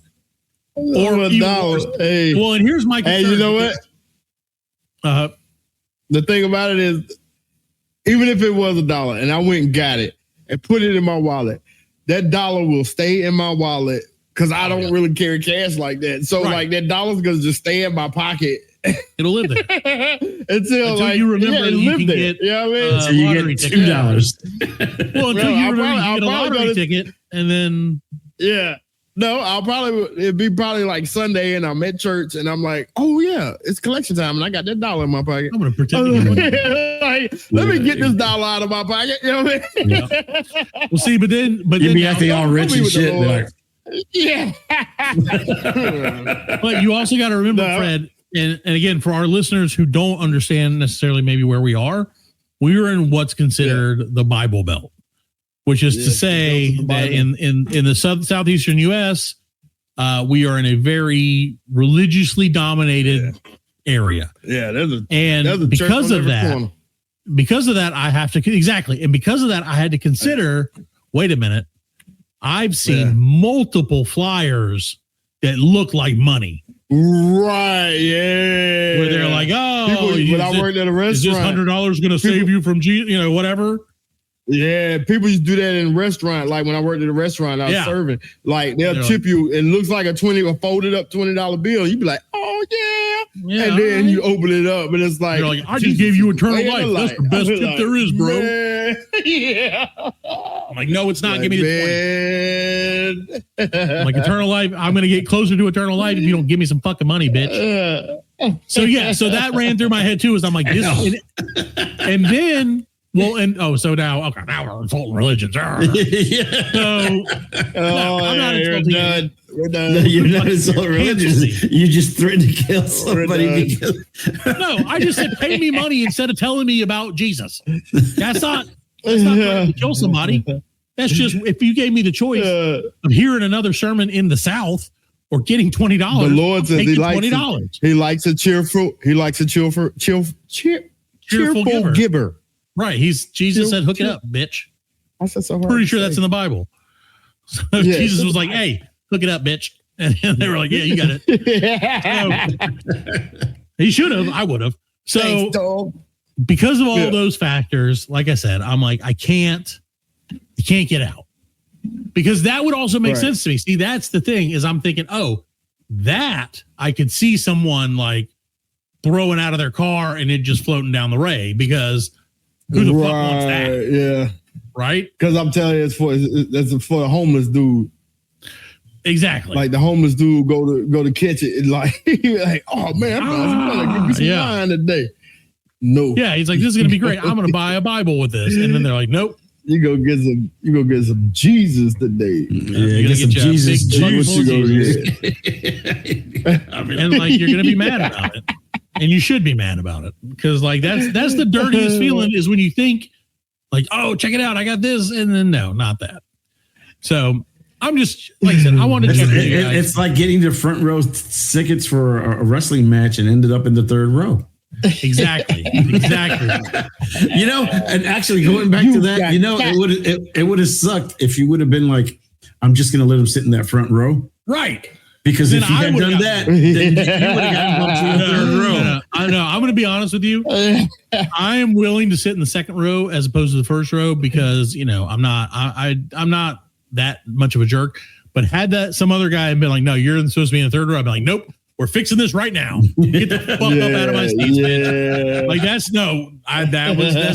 Or $1. Hey. Well, and here's my concern. Hey, you know what? The thing about it is, even if it was $1 and I went and got it and put it in my wallet, that $1 will stay in my wallet because I don't really carry cash like that. So that $1's gonna just stay in my pocket. It'll live there until you remember you can get. Yeah, you know what I mean? So you get $2. Well, until you remember you get a lottery ticket, and then No, it'd be probably like Sunday and I'm at church and I'm like, oh yeah, it's collection time and I got that $1 in my pocket. I'm going to pretend to get let me get this $1 out of my pocket. You know what I mean? Yeah. Well, see, but then you'd be acting all rich and shit. Yeah. But you also got to remember, Fred, and again, for our listeners who don't understand necessarily maybe where we are in what's considered the Bible Belt. Which is to say that in the southeastern U.S., we are in a very religiously dominated area. Yeah, there's a because of that, I have to and because of that, I had to consider. Wait a minute, I've seen multiple flyers that look like money. Right? Yeah, where they're like, oh, when I worked at a restaurant, is this $100 going to save you from whatever? Yeah, people used to do that in restaurant. Like when I worked at a restaurant, I was serving. Like they'll tip you. It looks like a folded up $20 bill. You'd be like, oh yeah, and then you open it up, and it's like, you're like, I just gave you eternal life. That's the best tip there is, bro. Yeah. I'm like, no, it's not. Give me the 20. I'm like, eternal life. I'm gonna get closer to eternal life if you don't give me some fucking money, bitch. So that ran through my head too. Is I'm like this, and then. Well, so now we're insulting religions. So, I'm not insulting you. We're done. No, you're not insulting religions. You just threatened to kill somebody. No, I just said pay me money instead of telling me about Jesus. That's not to kill somebody. That's just if you gave me the choice of hearing another sermon in the South or getting $20. The Lord says he likes $20. He likes a cheerful. He likes a cheerful giver. Right. Jesus said, hook it up, bitch. I said so. Pretty sure that's in the Bible. So Jesus was like, hey, hook it up, bitch. And they were like, yeah, you got it. So, he should have. I would have. So thanks, because of all those factors, like I said, I'm like, I can't get out. Because that would also make sense to me. See, that's the thing is I'm thinking, that I could see someone like throwing out of their car and it just floating down the Ray because Who the fuck wants that? Yeah. Right? Because I'm telling you, it's for a homeless dude. Exactly. Like the homeless dude go to catch it and like, like, oh man, I'm gonna give me some wine today. No. Yeah, he's like, this is gonna be great. I'm gonna buy a Bible with this. And then they're like, nope. You go get some Jesus today. Yeah, get some Jesus. And like you're gonna be mad about it. And you should be mad about it. Because like that's the dirtiest feeling is when you think like, oh, check it out, I got this, and then no, not that. So I'm just like I said, I want to check with you guys. It's like getting the front row tickets for a wrestling match and ended up in the third row. Exactly. You know, and actually going back to that, you know, it would have sucked if you would have been like, I'm just gonna let him sit in that front row. Right. Because if you had done that, then you would have gotten bumped to the third row. I know. I'm gonna be honest with you. I am willing to sit in the second row as opposed to the first row because, you know, I'm not that much of a jerk. But had that some other guy been like, no, you're supposed to be in the third row, I'd be like, nope. We're fixing this right now. Get the fuck up out of my seats, man. Like that's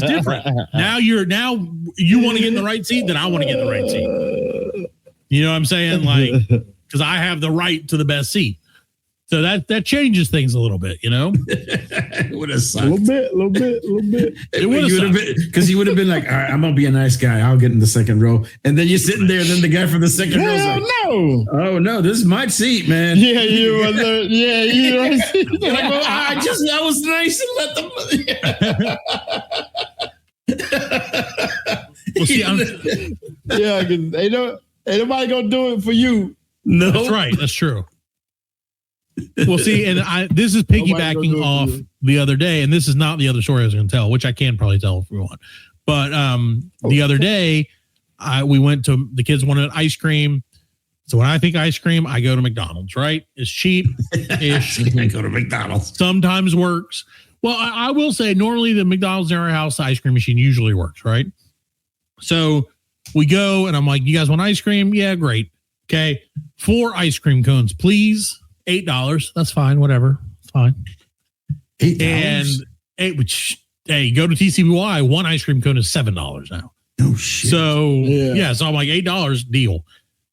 different. Now you want to get in the right seat, then I want to get in the right seat. You know what I'm saying? Like, because I have the right to the best seat. So that changes things a little bit, you know? It would have sucked. A little bit. It would have been because you would have been like, all right, I'm gonna be a nice guy. I'll get in the second row. And then you're sitting there, and then the guy from the second row is like, no. Oh no, this is my seat, man. Yeah, you were there. Yeah, you were. Like, well, I was nice and let them. Well, see, yeah, because ain't nobody gonna do it for you. No, that's right. That's true. Well, see, and this is piggybacking off the other day, and this is not the other story I was going to tell, which I can probably tell if we want. But the other day, we went to the kids wanted ice cream. So when I think ice cream, I go to McDonald's. Right? It's cheap-ish. I go to McDonald's. Sometimes works. Well, I will say normally the McDonald's in our house, the ice cream machine usually works. Right? So we go, and I'm like, "You guys want ice cream? Yeah, great. Okay, 4 ice cream cones, please." $8. That's fine. Whatever. It's fine. $8. And hey, go to TCBY. 1 ice cream cone is $7 now. No shit. So yeah. So I'm like $8 deal.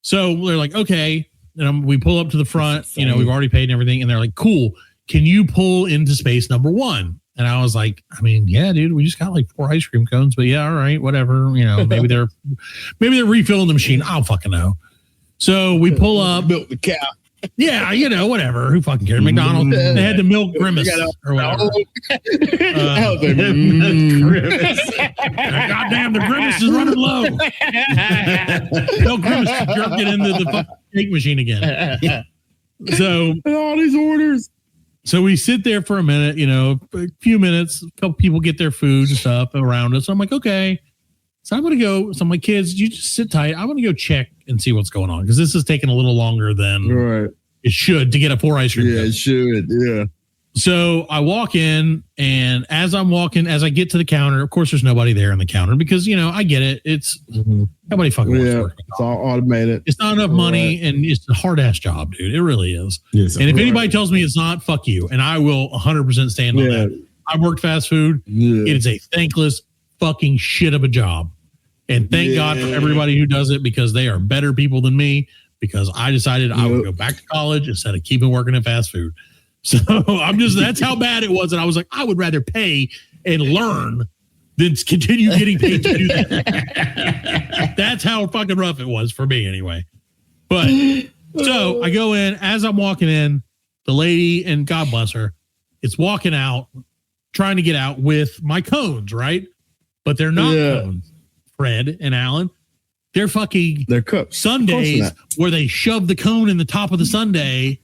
So they're like, okay. And we pull up to the front. You know, we've already paid and everything. And they're like, cool. Can you pull into space number 1? And I was like, I mean, yeah, dude. We just got like 4 ice cream cones. But yeah, all right, whatever. You know, maybe they're refilling the machine. I don't fucking know. So we pull up. Built the cow. Yeah, you know, whatever. Who fucking cares? McDonald's. They had the milk grimace or whatever. Goddamn, the grimace is running low. Milk grimace is jerking into the fucking cake machine again. So all these orders. So we sit there for a minute, you know, a few minutes. A couple people get their food and stuff around us. I'm like, okay. So I'm going to go. So I'm like, kids, you just sit tight. I'm going to go check and see what's going on because this is taking a little longer than it should to get a 4 ice cream. Yeah, it should. Yeah. So I walk in, and as I'm walking, as I get to the counter, of course, there's nobody there on the counter because, you know, I get it. It's nobody fucking wants to work. It's all automated. It's not enough money, and it's a hard ass job, dude. It really is. Yes, and if anybody tells me it's not, fuck you. And I will 100% stand on that. I worked fast food. Yeah. It is a thankless fucking shit of a job. And thank God for everybody who does it because they are better people than me because I decided I would go back to college instead of keeping working at fast food. So that's how bad it was. And I was like, I would rather pay and learn than continue getting paid to do that. That's how fucking rough it was for me anyway. But so I go in, as I'm walking in, the lady, and God bless her, it's walking out, trying to get out with my cones, right? But they're not cones. Fred and Alan, they're cups. sundaes where they shove the cone in the top of the sundae,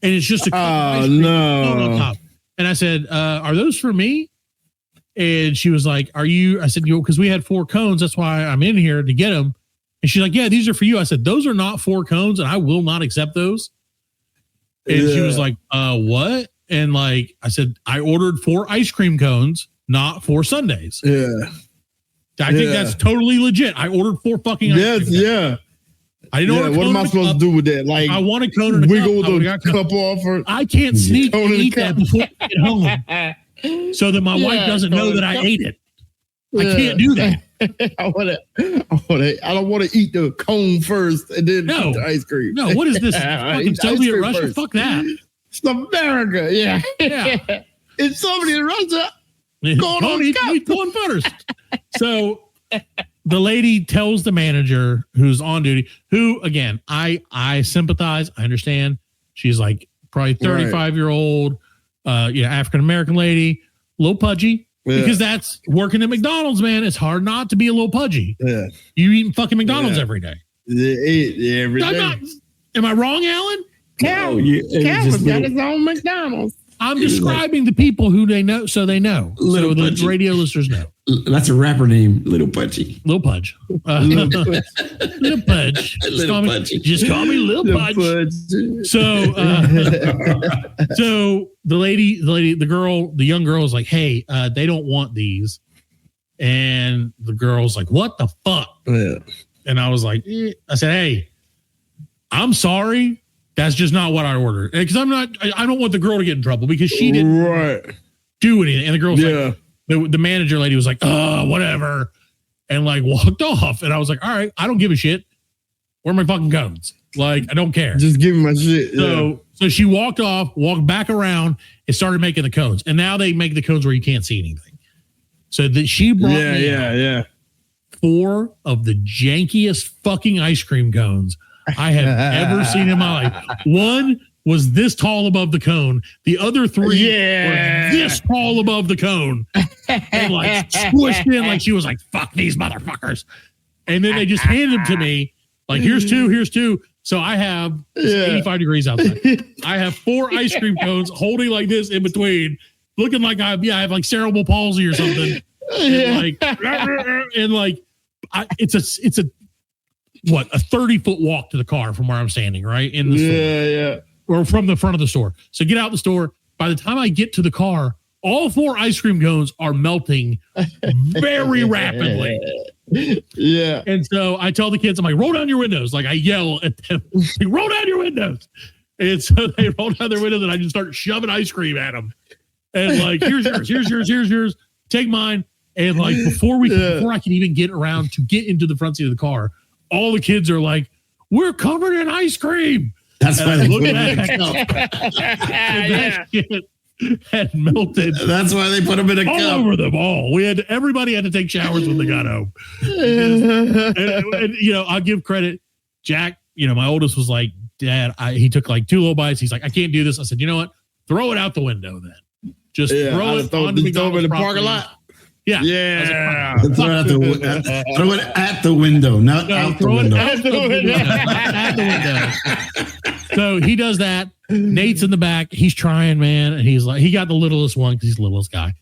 and it's just a cone on top. And I said, "Are those for me?" And she was like, "Are you?" I said, "Because we had 4 cones. That's why I'm in here to get them." And she's like, "Yeah, these are for you." I said, "Those are not 4 cones, and I will not accept those." And she was like, "What?" And like I said, I ordered 4 ice cream cones, not 4 sundaes. Yeah. I think that's totally legit. I ordered 4 fucking ice cream. Yeah. I didn't order. What am I supposed to do with that? Like, I want a cone and a wiggle the cup off. I can't sneak and eat that before I get home, so that my wife doesn't know that I ate it. I can't do that. I don't want to eat the cone first and then eat the ice cream. No, what is this? Fucking Soviet Russia? First. Fuck that. It's America. Yeah. It's Soviet Russia. Eat corn first. So the lady tells the manager who's on duty, who again, I sympathize. I understand. She's like probably 35-year-old, African American lady, a little pudgy. Yeah. Because that's working at McDonald's, man. It's hard not to be a little pudgy. Yeah. You eating fucking McDonald's every day. Every day. Am I wrong, Alan? Calvin's got his own McDonald's. I'm describing the people who they know, so they know. So the radio listeners know. That's a rapper name, Little Pudgy. Little Pudge. Little Pudge. Just call me Little Pudge. So, so the young girl is like, hey, they don't want these. And the girl's like, what the fuck? Yeah. And I was like, I said, hey, I'm sorry. That's just not what I ordered. Because I don't want the girl to get in trouble because she didn't do anything. And the girl's like, the manager lady was like, whatever. And like walked off. And I was like, all right, I don't give a shit. Where are my fucking cones? Like, I don't care. Just give me my shit. So she walked off, walked back around and started making the cones. And now they make the cones where you can't see anything. So that she brought me 4 of the jankiest fucking ice cream cones I have ever seen in my life. One was this tall above the cone. The other 3 were this tall above the cone. And like squished in like she was like, fuck these motherfuckers. And then they just handed them to me. Like, here's 2, here's 2. So I have 85 degrees outside. I have 4 ice cream cones holding like this in between, looking like I have like cerebral palsy or something. And like, it's a 30-foot walk to the car from where I'm standing, right? In the store. Or from the front of the store. So get out the store. By the time I get to the car, all 4 ice cream cones are melting very rapidly. Yeah. And so I tell the kids, I'm like, roll down your windows. Like I yell at them, like, roll down your windows. And so they roll down their windows and I just start shoving ice cream at them. And like, here's yours. Take mine. And like, before I can even get around to get into the front seat of the car, all the kids are like, we're covered in ice cream. That's why they look at that shit had melted. That's why they put them in a cup. All over them all. Everybody had to take showers when they got home. and I'll give credit. Jack, my oldest was like, Dad, he took like 2 little bites. He's like, I can't do this. I said, you know what? Throw it out the window then. Just throw it onto McDonald's in the parking lot. Yeah. Like, throw it at the window, not out the window. At the window. So he does that. Nate's in the back. He's trying, man. And he's like, he got the littlest one because he's the littlest guy.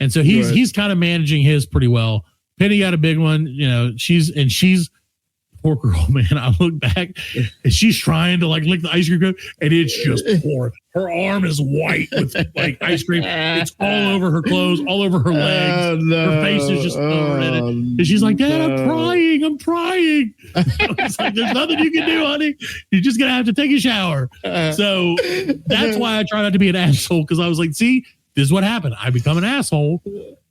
And so he's kind of managing his pretty well. Penny got a big one. She's poor girl, man. I look back and she's trying to like lick the ice cream cone and it's just pouring. Her arm is white with like ice cream. It's all over her clothes, all over her legs. Her face is just covered in it. And she's like, Dad, I'm trying. It's like, there's nothing you can do, honey. You're just going to have to take a shower. So that's why I try not to be an asshole. Cause I was like, see, this is what happened. I become an asshole.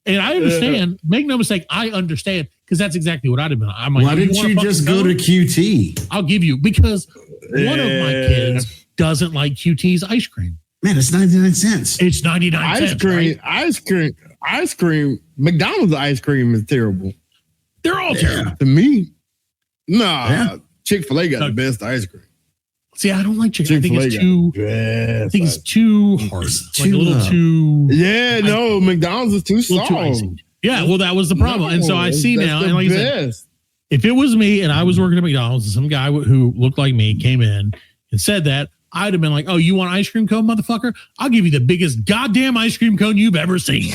And I understand. Make no mistake. I understand because that's exactly what I'd have been. I'm like, why didn't you just go to QT? I'll give you because one of my kids doesn't like QT's ice cream. Man, it's 99 cents. It's 99 cents. Ice cream. McDonald's ice cream is terrible. They're all terrible to me. Chick-fil-A got the best ice cream. See, I don't like chicken. I think it's too hard. It's like a little too. Yeah, no, McDonald's is too soft. Yeah, well, that was the problem. And so I see now, and like I said, if it was me and I was working at McDonald's and some guy who looked like me came in and said that, I'd have been like, oh, you want ice cream cone, motherfucker? I'll give you the biggest goddamn ice cream cone you've ever seen.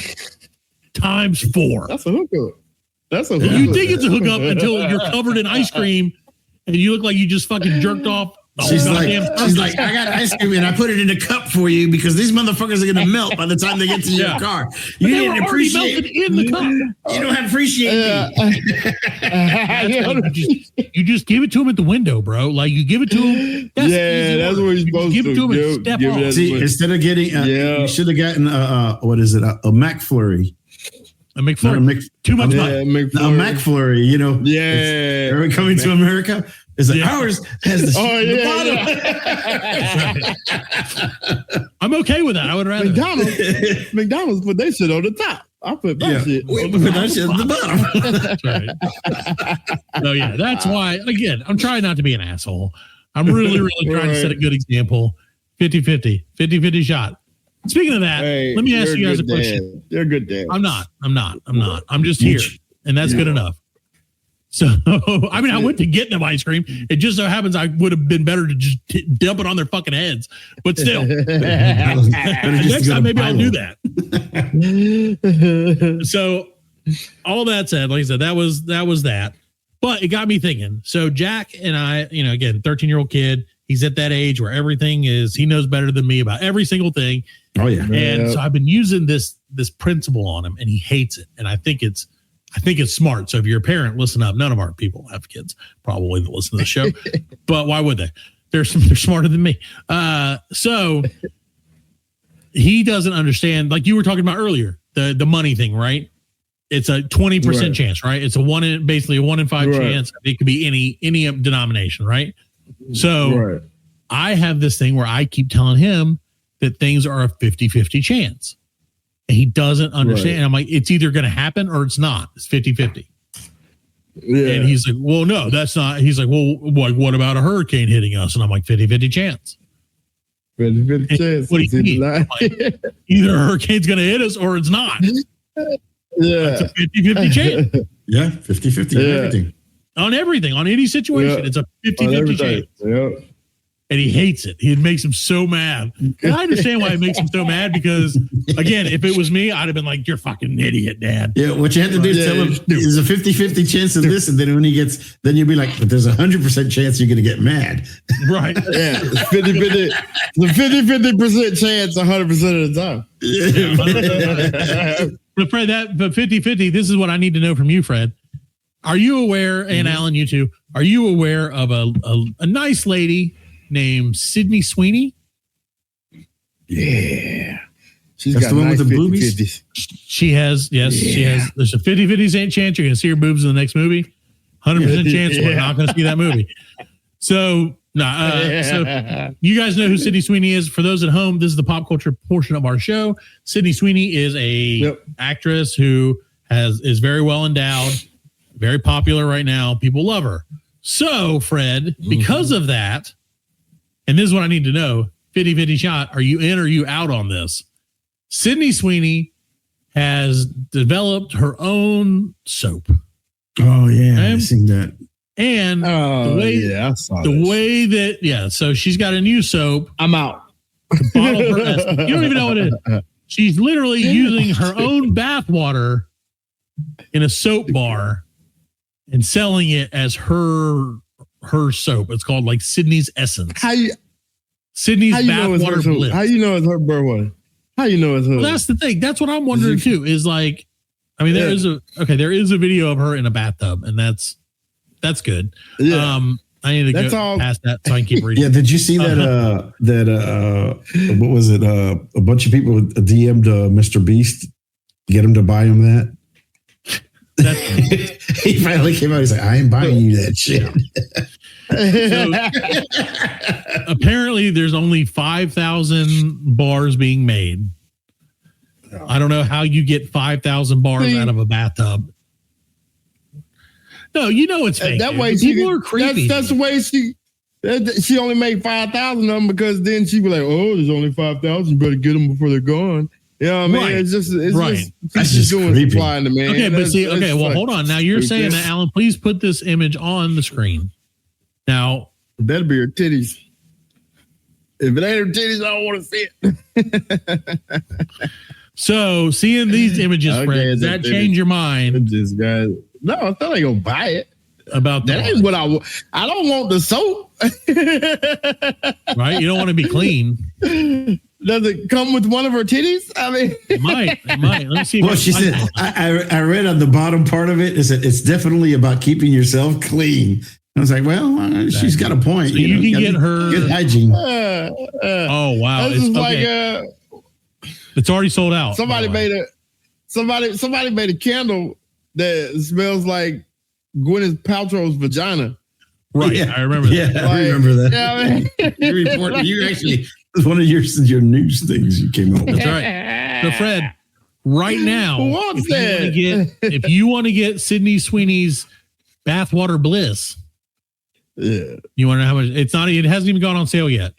Times 4. That's a hookup. You think it's a hookup until you're covered in ice cream and you look like you just fucking jerked off. She's like, I got ice cream and I put it in a cup for you because these motherfuckers are going to melt by the time they get to your car. You didn't appreciate it in the cup. You don't appreciate me. You just give it to him at the window, bro. Like you give it to him. That's what you're supposed to give it to him and step off. See, instead of getting, you should have gotten a McFlurry. A McFlurry. Too much butter. A McFlurry, you know. Yeah. Are we coming to America? Is it ours has the bottom? I'm okay with that. I would rather McDonald's put their shit on the top. I put my shit. We put that shit at the bottom. That's right. So yeah, that's why. Again, I'm trying not to be an asshole. I'm really trying to set a good example. 50-50 shot. Speaking of that, let me ask you guys a question. You're a good dad. I'm not. I'm just here, and that's good enough. So, I mean, I went to get them ice cream. It just so happens I would have been better to just dump it on their fucking heads. But still, next time maybe I'll do that. So, all that said, like I said, that was that. But it got me thinking. So, Jack and I, again, 13-year-old kid, he's at that age where everything is, he knows better than me about every single thing. Oh, yeah. And so I've been using this principle on him, and he hates it. And I think it's smart. So if you're a parent, listen up. None of our people have kids probably that listen to the show, but why would they? They're smarter than me. So he doesn't understand, like you were talking about earlier, the money thing, right? It's a 20% chance, right? It's basically a 1 in 5 chance. It could be any denomination, right? So I have this thing where I keep telling him that things are a 50-50 chance. And he doesn't understand. And I'm like, it's either going to happen or it's not. It's 50-50. Yeah. And he's like, well, no, that's not. He's like, well, what about a hurricane hitting us? And I'm like, 50-50 chance. 50-50 chance. What do you mean? Like, either a hurricane's going to hit us or it's not. Yeah. It's a 50-50 chance. Yeah, 50-50 on everything. On everything, on any situation. It's a 50-50 chance. Yep. And he hates it. It makes him so mad. And I understand why it makes him so mad because, again, if it was me, I'd have been like, you're fucking idiot, Dad. Yeah, what you have to do is tell him there's a 50-50 chance of this, and then when he gets, then you'll be like, but there's a 100% chance you're going to get mad. Right. Yeah, 50-50. The 50% chance 100% of the time. But Fred, but 50-50, this is what I need to know from you, Fred. Are you aware, and Alan, you too, are you aware of a nice lady named Sydney Sweeney? Yeah. She's That's got the one nice with the boobies? 50s. She has. There's a 50-50 chance you're going to see her boobs in the next movie. 100% chance we're not going to see that movie. So, so you guys know who Sydney Sweeney is. For those at home, this is the pop culture portion of our show. Sydney Sweeney is a actress who is very well endowed, very popular right now. People love her. So, Fred, because of that, and this is what I need to know, 50-50 shot, are you in or are you out on this? Sydney Sweeney has developed her own soap. Oh, yeah, I've seen that. And I saw the way that, so she's got a new soap. I'm out. The bottle her essence. You don't even know what it is. She's literally using her own bathwater in a soap bar and selling it as her soap. It's called like Sydney's Essence. Sydney's Bathwater Bliss. How you know it's her birthday? How you know it's her? Well, that's the thing. That's what I'm wondering too. Is like, I mean, there is a video of her in a bathtub, and that's good. Yeah. I need to go past that so I can keep reading. Yeah, did you see that? What was it? A bunch of people DM'd Mr. Beast, get him to buy him that. He finally came out. He's like, I ain't buying you that shit. So, apparently, there's only 5,000 bars being made. I don't know how you get 5,000 bars out of a bathtub. No, you know it's fake. That way, people are creepy. That's the way she only made 5,000 of them because then she was like, "Oh, there's only 5,000. Better get them before they're gone." You know what I mean? It's just that's just doing creepy. supply and demand. Okay, but see, well, hold on. Now you're saying that, Alan. Please put this image on the screen. Now, it better be her titties. If it ain't her titties, I don't want to see it. So, seeing these images, Fred, does that change your mind? This guy. No, I thought I gonna buy it. About that ain't what I want. I don't want the soap. Right? You don't want to be clean. Does it come with one of her titties? I mean, it might. Let's see. Well, she said, I read on the bottom part of it, it's definitely about keeping yourself clean. I was like, well, she's got a point. So you can get her good hygiene. Oh wow! This is like it's already sold out. Somebody made somebody made a candle that smells like Gwyneth Paltrow's vagina. Right, yeah. I remember that. Yeah, I remember that. Yeah, I mean, You actually, it was one of your news things you came up with. That's right. So, Fred, right now, if you want to get Sydney Sweeney's bathwater bliss, you want to know how much? It hasn't even gone on sale yet.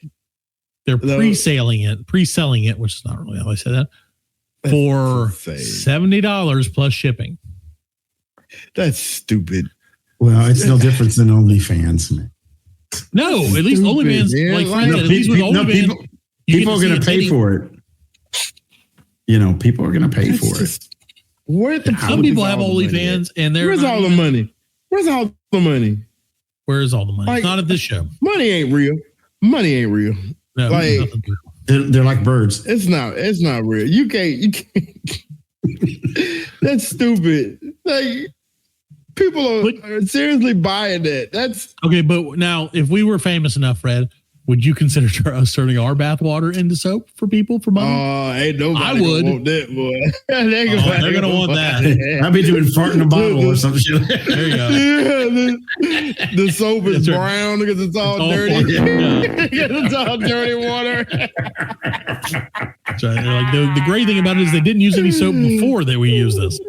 They're pre-selling it, which is not really how I say that, for $70 plus shipping. That's stupid. Well, it's no difference than OnlyFans, man. No, at least OnlyFans, like Frank said, at least with OnlyFans, people are going to pay for it. You know, people are going to pay for it. Some people have OnlyFans, and where's all the money? Where's all the money? Where is all the money? It's not at this show. Money ain't real. Money ain't real. No, like they're like birds. It's not real. You can't. That's stupid. Like people are seriously buying that. That's okay. But now, if we were famous enough, Fred, would you consider us turning our bathwater into soap for people for money? Ain't nobody. I would. Want that, boy. They're gonna want that. I'd be doing fart in a bottle or some shit. There you go. Yeah, the soap is brown because it's all dirty. It's all dirty water. That's right. Like the great thing about it is they didn't use any soap before that we used this.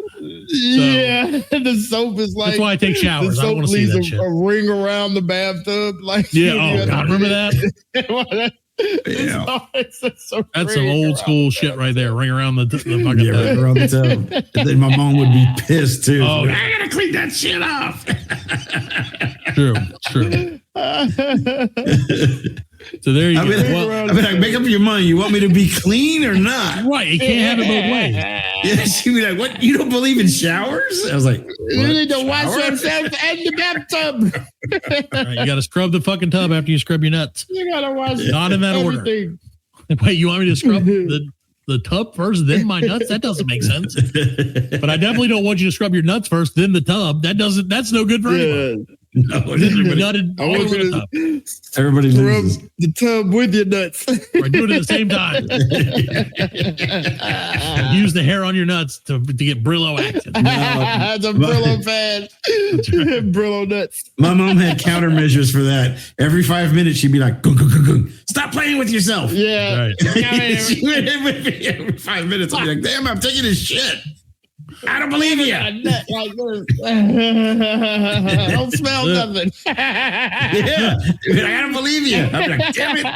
The soap is like. That's why I take showers. I don't want to see that shit. A ring around the bathtub, like God, remember that? That's some old school shit right there. Ring around the fucking right around the tub. And then my mom would be pissed too. Oh, I gotta clean that shit off. True. So there you go. I mean, make up your mind. You want me to be clean or not? Right. You can't have it both ways. Yeah, she'd be like, "What? You don't believe in showers?" I was like, "You need to wash yourself in the bathtub." Right, you got to scrub the fucking tub after you scrub your nuts. You gotta wash. Not in that order. Wait, you want me to scrub the tub first, then my nuts? That doesn't make sense. But I definitely don't want you to scrub your nuts first, then the tub. That's no good for anyone. No, everybody loses. The tub with your nuts. Right, do it at the same time. Use the hair on your nuts to get Brillo action. That's a Brillo fan. Brillo nuts. My mom had countermeasures for that. Every 5 minutes, she'd be like, "Go, go, go, go! Stop playing with yourself." Yeah. Right. She would every 5 minutes. I'd be like, "Damn, I'm taking his shit. I don't believe you." Don't smell nothing. Yeah, I don't believe you. I'm like, damn it.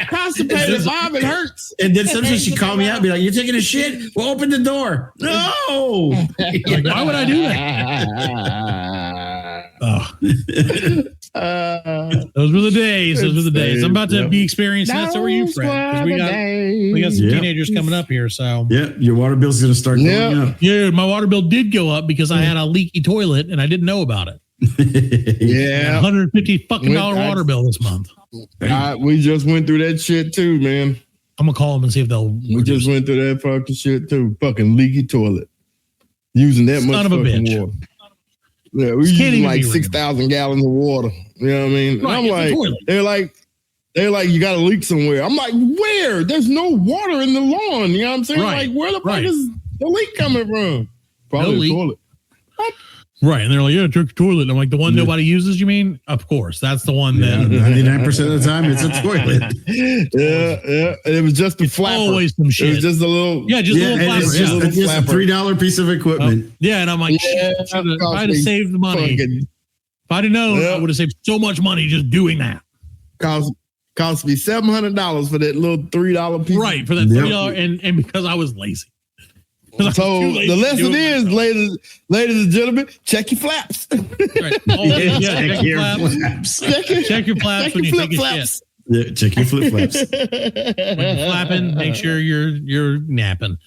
Constipated, Mom, it hurts. And then sometimes she'd call me out and be like, "You're taking a shit? Well, open the door." No. Like, why would I do that? Those were the days. I'm about to be experiencing that. So are you, Fred? We got some teenagers coming up here. So your water bill's going to start going up. Yeah, my water bill did go up because I had a leaky toilet and I didn't know about it. Yeah, $150 fucking water bill this month. We just went through that shit too, man. I'm gonna call them and see if they'll. We just went through that fucking shit too. Fucking leaky toilet, using that much fucking water. Yeah, we using like 6,000 gallons of water. You know what I mean? Right, I'm like, they're like, you got a leak somewhere. I'm like, where? There's no water in the lawn. You know what I'm saying? Right. Like, where the fuck is the leak coming from? Probably the toilet. What? Right. And they're like, yeah, took the toilet. And I'm like, the one nobody uses, you mean? Of course. That's the one that 99% of the time it's a toilet. Yeah. And it was just a flapper. Always some shit. It was just a little. Yeah, just a little flapper. It's just a $3 piece of equipment. Yeah. And I'm like, if I'd have saved the money. If I'd have known, I would have saved so much money just doing that. Cost me $700 for that little $3 piece. Right. For that $3. And because I was lazy. So the lesson is, ladies and gentlemen, check your flaps. Right. Check your flaps. Check your flaps when you take a shit. Yeah, check your flip flaps. When you're flapping, make sure you're napping.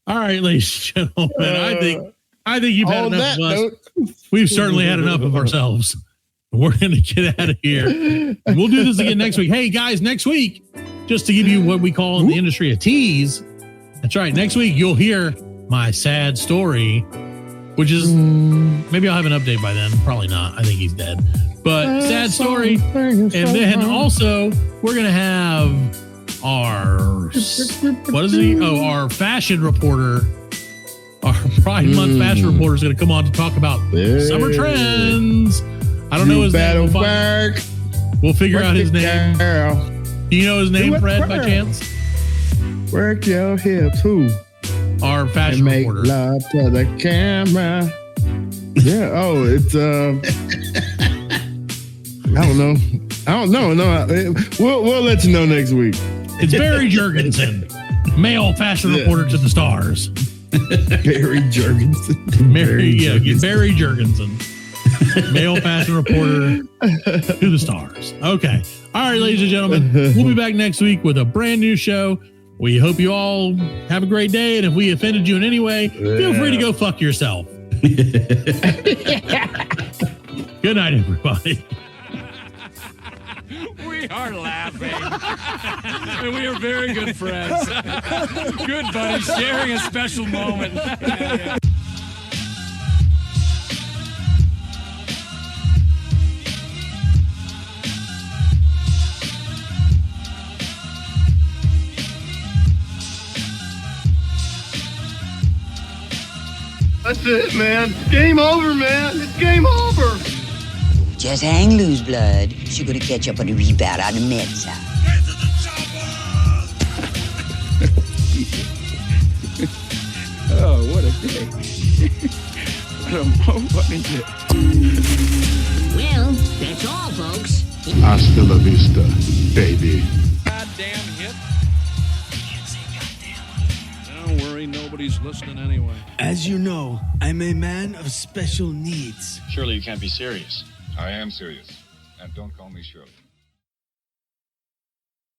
All right, ladies and gentlemen, I think you've had enough of us. We've certainly had enough of ourselves. We're going to get out of here. And we'll do this again next week. Hey, guys, next week, just to give you what we call in the industry a tease. That's right. Next week, you'll hear my sad story, which is maybe I'll have an update by then. Probably not. I think he's dead. But sad story. And then also, we're going to have our, what is he? Oh, our fashion reporter, Our Pride Month fashion reporter is going to come on to talk about summer trends. I don't know his name. We'll figure out his name. Do you know his name, Fred, by chance? Work your hips. Who? Our fashion make reporter. Love to the camera. Yeah. Oh, it's I don't know. No, we'll let you know next week. It's Barry Jurgensen, male fashion reporter to the stars. Barry Jurgensen. Barry Jurgensen, male fashion reporter to the stars. Okay. All right, ladies and gentlemen, we'll be back next week with a brand new show. We hope you all have a great day. And if we offended you in any way, feel free to go fuck yourself. Good night, everybody. We are laughing. And we are very good friends. Good buddies, sharing a special moment. That's it, man. Game over, man. It's game over. Just hang loose, blood. She's gonna catch up on the rebound on the men's side. Oh, what a day. What a day. Well, that's all, folks. Hasta la vista, baby. Goddamn hit. Can't say goddamn. Don't worry, nobody's listening anyway. As you know, I'm a man of special needs. Surely you can't be serious. I am serious. And don't call me Shirley.